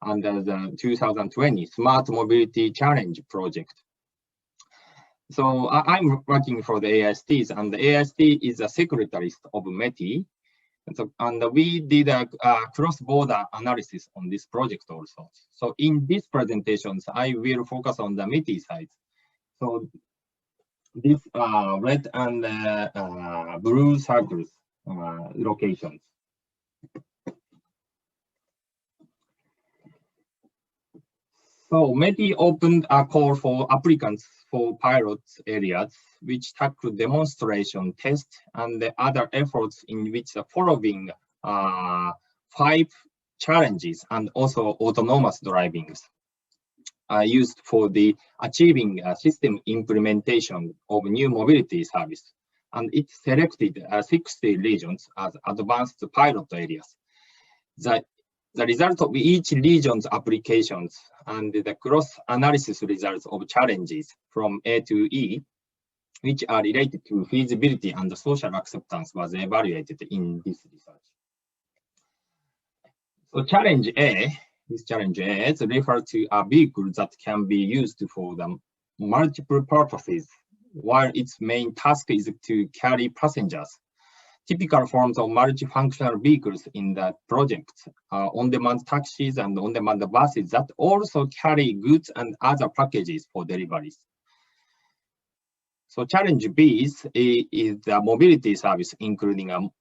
under the 2020 Smart Mobility Challenge project. So I'm working for the AISTs, and the AIST is a secretarist of METI. And we did a cross-border analysis on this project also. So in these presentations, I will focus on the METI side. So these red and blue circles locations. So METI opened a call for applicants for pilot areas, which tackle demonstration, test, and the other efforts in which the following 5 challenges and also autonomous drivings are used for the achieving system implementation of new mobility service. And it selected 60 regions as advanced pilot areas. The result of each region's applications and the cross-analysis results of challenges from A to E, which are related to feasibility and the social acceptance, was evaluated in this research. So challenge A, this challenge A is referred to a vehicle that can be used for the multiple purposes, while its main task is to carry passengers. Typical forms of multifunctional vehicles in the project are on-demand taxis and on-demand buses that also carry goods and other packages for deliveries. So challenge B is the mobility service, including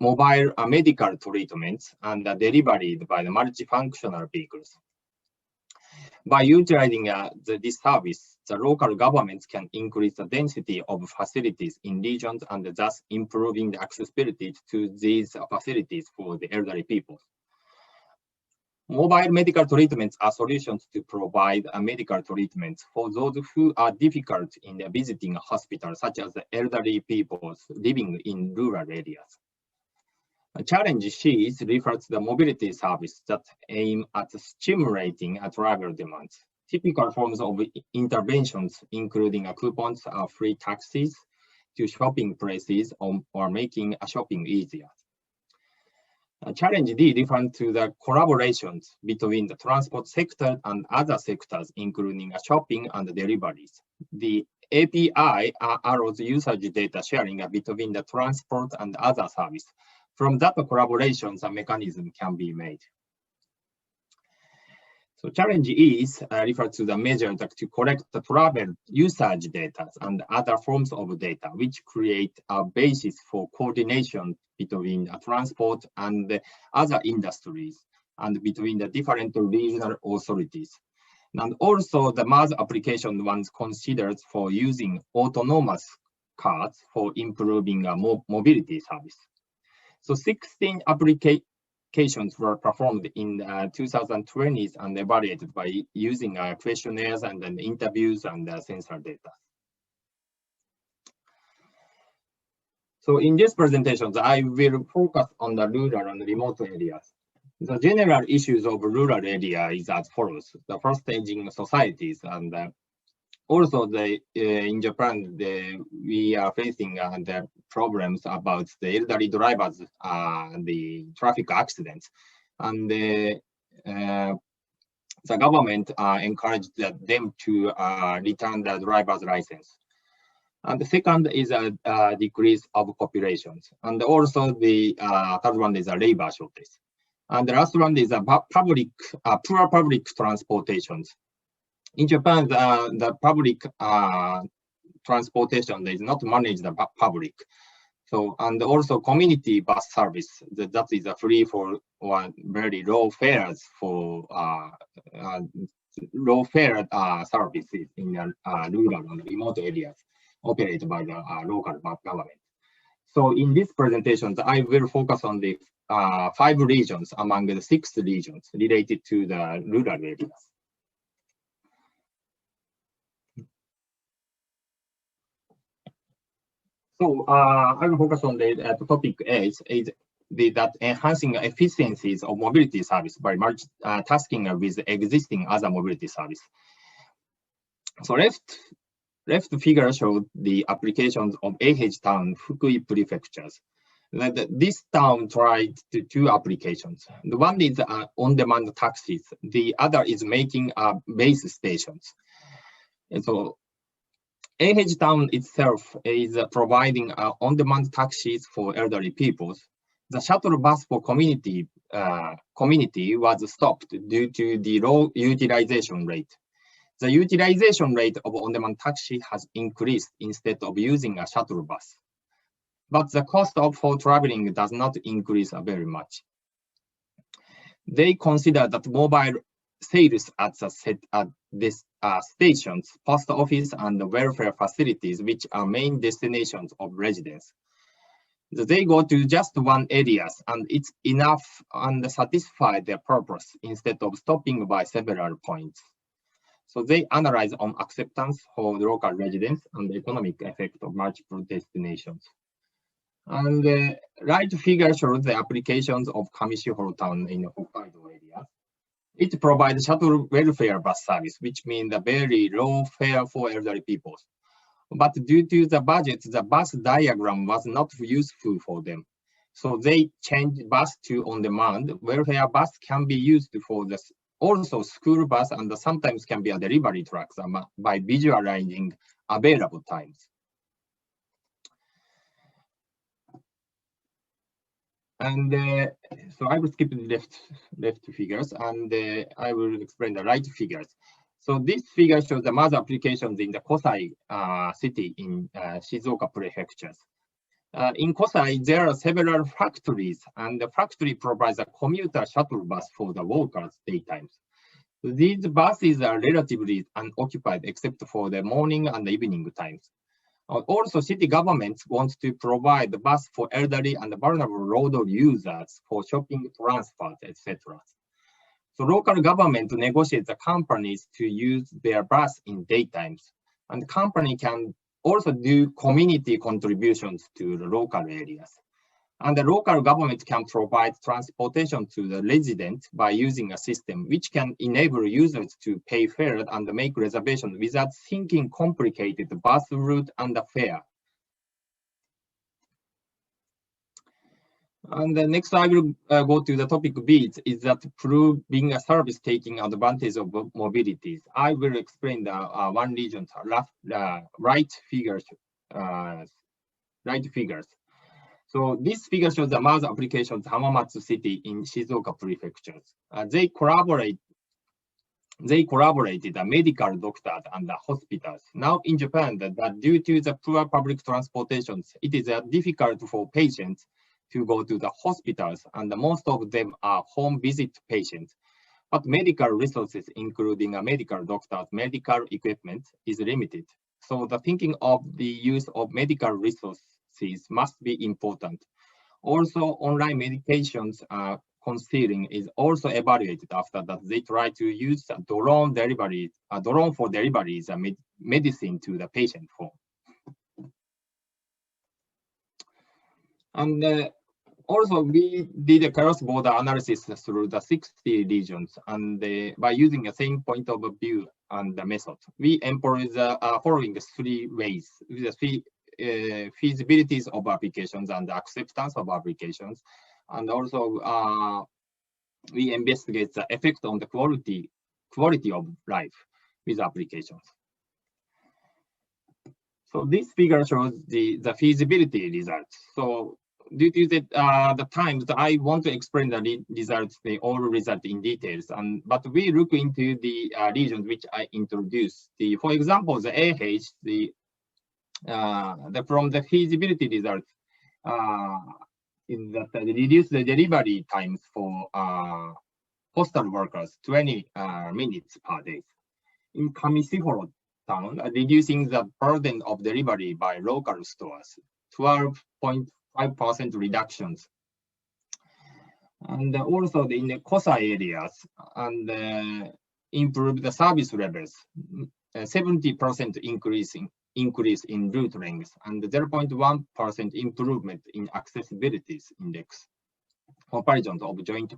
mobile medical treatments and delivered by the multifunctional vehicles. By utilizing this service, the local governments can increase the density of facilities in regions and thus improving the accessibility to these facilities for the elderly people. Mobile medical treatments are solutions to provide medical treatments for those who are difficult in visiting a hospital, such as the elderly people living in rural areas. Challenge C refers to the mobility service that aim at stimulating travel demands. Typical forms of interventions, including coupons, free taxis to shopping places, or making shopping easier. Challenge D refers to the collaborations between the transport sector and other sectors, including shopping and deliveries. The API allows usage data sharing between the transport and other services. From that collaborations, a mechanism can be made. So challenge E refers to the measure to collect the travel usage data and other forms of data, which create a basis for coordination between transport and the other industries and between the different regional authorities. And also the mass application ones considered for using autonomous cars for improving mobility service. So 16 applications were performed in 2020s and evaluated by using questionnaires and then interviews and sensor data. So in this presentation, I will focus on the rural and remote areas. The general issues of rural area is as follows: the first, aging societies, and also in Japan we are facing the problems about the elderly drivers, the traffic accidents, and the government encouraged them to return the driver's license. And the second is a decrease of populations, and also the third one is a labor shortage. And the last one is a poor public transportations. In Japan, the public transportation is not managed by public. So, and also community bus service, that is a free for or very low fares for low fare services in rural and remote areas operated by the local government. So in this presentation, I will focus on the 5 regions among the 6 regions related to the rural areas. So I will focus on the topic A, is that enhancing efficiencies of mobility service by multitasking with existing other mobility service. So left figure shows the applications of AH Town, Fukui prefectures. This town tried 2 applications. The one is on-demand taxis. The other is making base stations. And so AH Town itself is providing on-demand taxis for elderly people. The shuttle bus for community was stopped due to the low utilization rate. The utilization rate of on-demand taxi has increased instead of using a shuttle bus. But the cost for traveling does not increase very much. They consider that mobile sales at these stations, post office, and welfare facilities, which are main destinations of residents. They go to just one area, and it's enough and satisfy their purpose instead of stopping by several points. So they analyze on acceptance for the local residents and the economic effect of multiple destinations. And the right figure shows the applications of Kamishihoro Town in the Hokkaido area. It provides shuttle welfare bus service, which means a very low fare for elderly people. But due to the budget, the bus diagram was not useful for them. So they changed bus to on-demand. Welfare bus can be used for this. Also, school bus and sometimes can be a delivery trucks by visualizing available times. And so I will skip the left figures, and I will explain the right figures. So this figure shows the mass applications in the Kosai city in Shizuoka prefectures. In Kosai, there are several factories, and the factory provides a commuter shuttle bus for the workers daytimes. So these buses are relatively unoccupied except for the morning and the evening times. Also, city governments want to provide the bus for elderly and vulnerable road users for shopping, transport, etc. So local government negotiates the companies to use their bus in daytimes, and the company can also do community contributions to the local areas. And the local government can provide transportation to the resident by using a system which can enable users to pay fares and make reservations without thinking complicated bus route and the fare. And the next I will go to the topic B is that proving a service taking advantage of mobilities. I will explain the one region's right figures. So this figure shows the MaaS applications Hamamatsu City in Shizuoka Prefecture. They collaborated the medical doctors and the hospitals. Now in Japan, that due to the poor public transportation, it is difficult for patients to go to the hospitals, and most of them are home visit patients. But medical resources, including medical doctors, medical equipment, is limited. So the thinking of the use of medical resources must be important. Also, online medications concealing is also evaluated after that. They try to use drone for deliveries medicine to the patient home. And also, we did a cross-border analysis through the 60 regions, and by using the same point of view and the method, we employ the following three ways: the three feasibilities of applications and acceptance of applications, and also we investigate the effect on the quality of life with applications. So this figure shows the feasibility results. So due to the times, I want to explain the results, all results in details, but we look into the regions which I introduced. For example, the AH, from the feasibility results, in that reduce the delivery times for postal workers 20 minutes per day. In Kamisihoro town, reducing the burden of delivery by local stores, 12.5% reductions. And also in the Kosa areas, and improve the service levels, 70% increase in route length, and 0.1% improvement in accessibility index. Comparisons of joint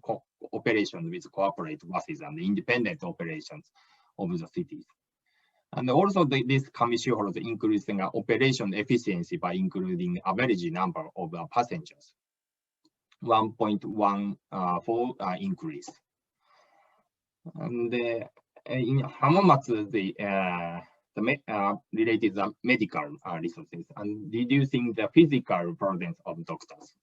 operation with corporate buses and independent operations of the cities. And also this Kamisihoro is increasing operation efficiency by including average number of passengers, 1.14 increase. And in Hamamatsu, the related the medical resources and reducing the physical burdens of doctors.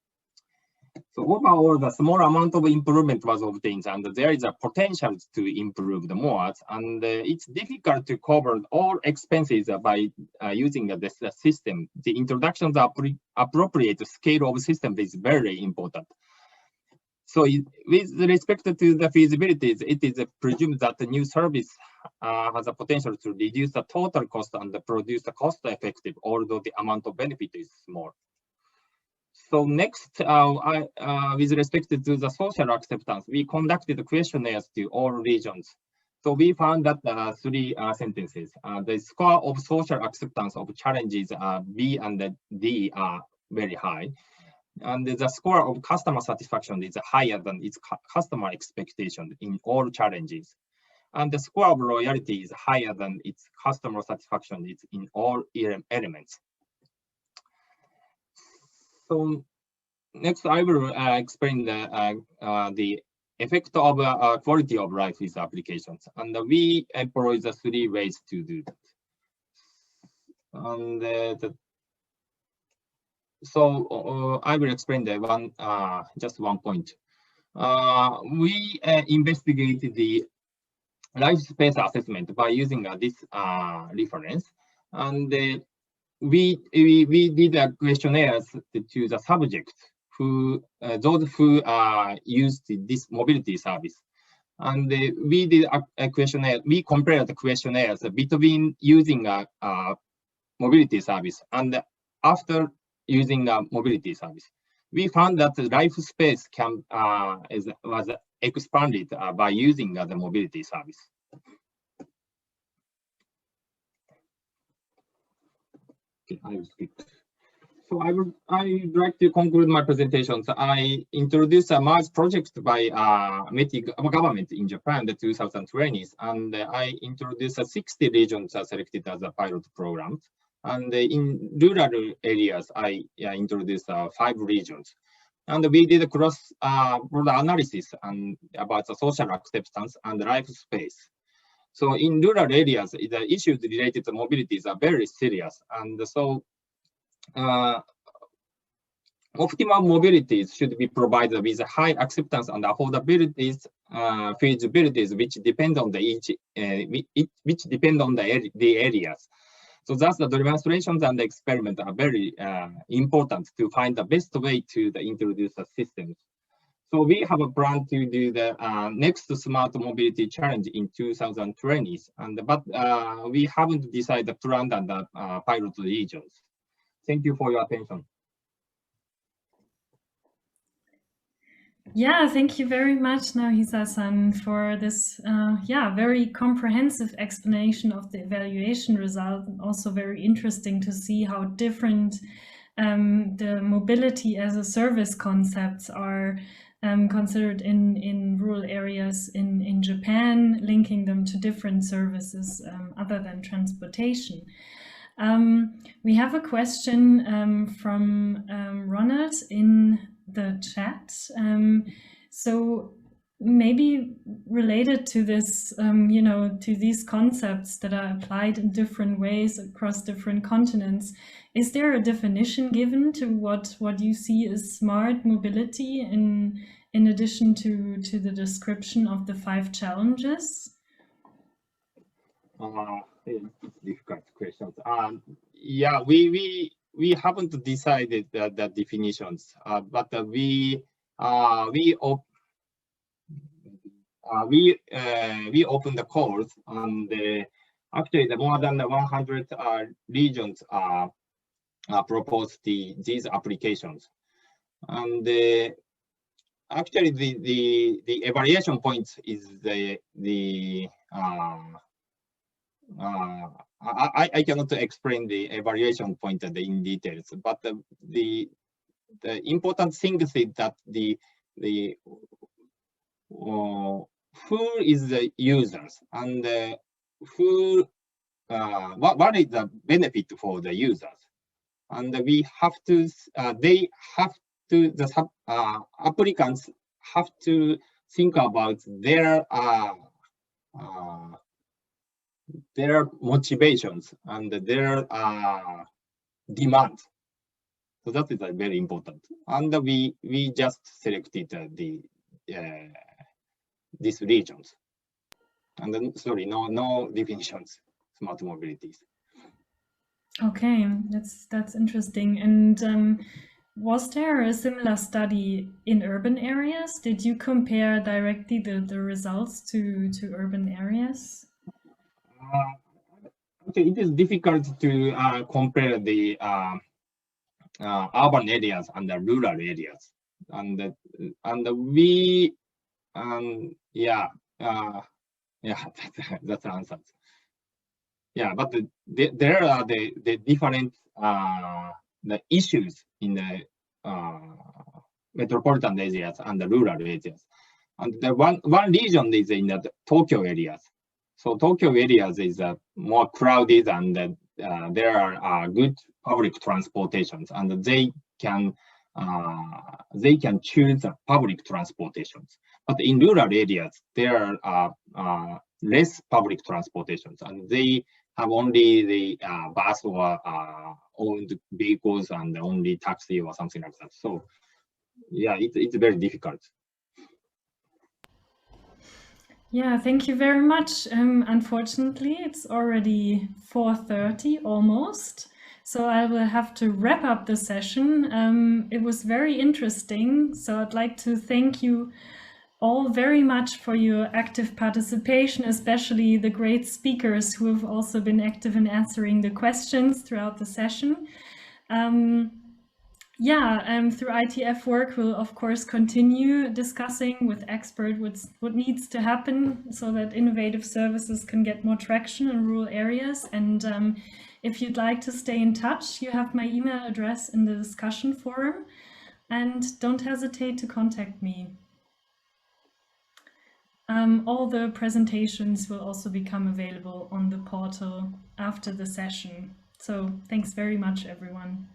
So overall, the small amount of improvement was obtained, and there is a potential to improve the more. And it's difficult to cover all expenses by using this system. The introduction of the appropriate scale of system is very important. So with respect to the feasibilities, it is presumed that the new service has a potential to reduce the total cost and produce a cost-effective, although the amount of benefit is small. So next, with respect to the social acceptance, we conducted questionnaires to all regions. So we found that three sentences. The score of social acceptance of challenges B and D are very high. And the score of customer satisfaction is higher than its customer expectation in all challenges. And the score of loyalty is higher than its customer satisfaction in all elements. So next, I will explain the effect of quality of life with applications. And we employ the three ways to do that. And so I will explain the just one point. We investigated the life space assessment by using this reference, and we did a questionnaires to the subjects those who used this mobility service, and we did a questionnaire. We compared the questionnaires between using a mobility service and after using a mobility service. We found that the life space was expanded by using the mobility service. Okay, I will skip. So I'd like to conclude my presentation. So I introduced a Mars project by METI government in Japan, the 2020s, and I introduced 60 regions selected as a pilot program. And in rural areas, I introduced 5 regions. And we did a cross-border analysis and about the social acceptance and life space. So in rural areas, the issues related to mobilities are very serious. And so optimal mobilities should be provided with high acceptance and affordabilities, feasibilities, which depend on the areas. So thus the demonstrations and the experiments are very important to find the best way to introduce the systems. So we have a plan to do the next smart mobility challenge in 2020s, but we haven't decided the plan and the pilot regions. Thank you for your attention. Yeah, thank you very much, Naohisa-san, for this very comprehensive explanation of the evaluation result. Also very interesting to see how different the mobility as a service concepts are considered in rural areas in Japan, linking them to different services other than transportation. We have a question from Ronald in the chat. So maybe related to this, to these concepts that are applied in different ways across different continents, is there a definition given to what you see as smart mobility in addition to the description of the 5 challenges? It's difficult questions. Yeah, we haven't decided the definitions, but we opened the calls, and actually the more than 100 regions proposed these applications, and actually the evaluation points is I cannot explain the evaluation point in details, but the important thing is that who is the users, and what is the benefit for the users, and we have to the applicants have to think about their motivations and their demand. So that is very important. And we just selected these regions. And then, sorry, no definitions, smart mobilities. Okay, that's interesting. And was there a similar study in urban areas? Did you compare directly the results to urban areas? Okay, it is difficult to compare the urban areas and the rural areas, and we that's the answer. Yeah, but there are the different the issues in the metropolitan areas and the rural areas, and the one region is in the Tokyo areas. So Tokyo areas is more crowded, and there are good public transportations, and they can choose public transportations. But in rural areas, there are less public transportations, and they have only the bus or owned vehicles and only taxi or something like that. So yeah, it's very difficult. Yeah, thank you very much. Unfortunately, it's already 4:30 almost, so I will have to wrap up the session. It was very interesting, so I'd like to thank you all very much for your active participation, especially the great speakers who have also been active in answering the questions throughout the session. Through ITF work, we'll of course continue discussing with experts what needs to happen so that innovative services can get more traction in rural areas. And If you'd like to stay in touch, you have my email address in the discussion forum, and don't hesitate to contact me. All the presentations will also become available on the portal after the session. So thanks very much, everyone.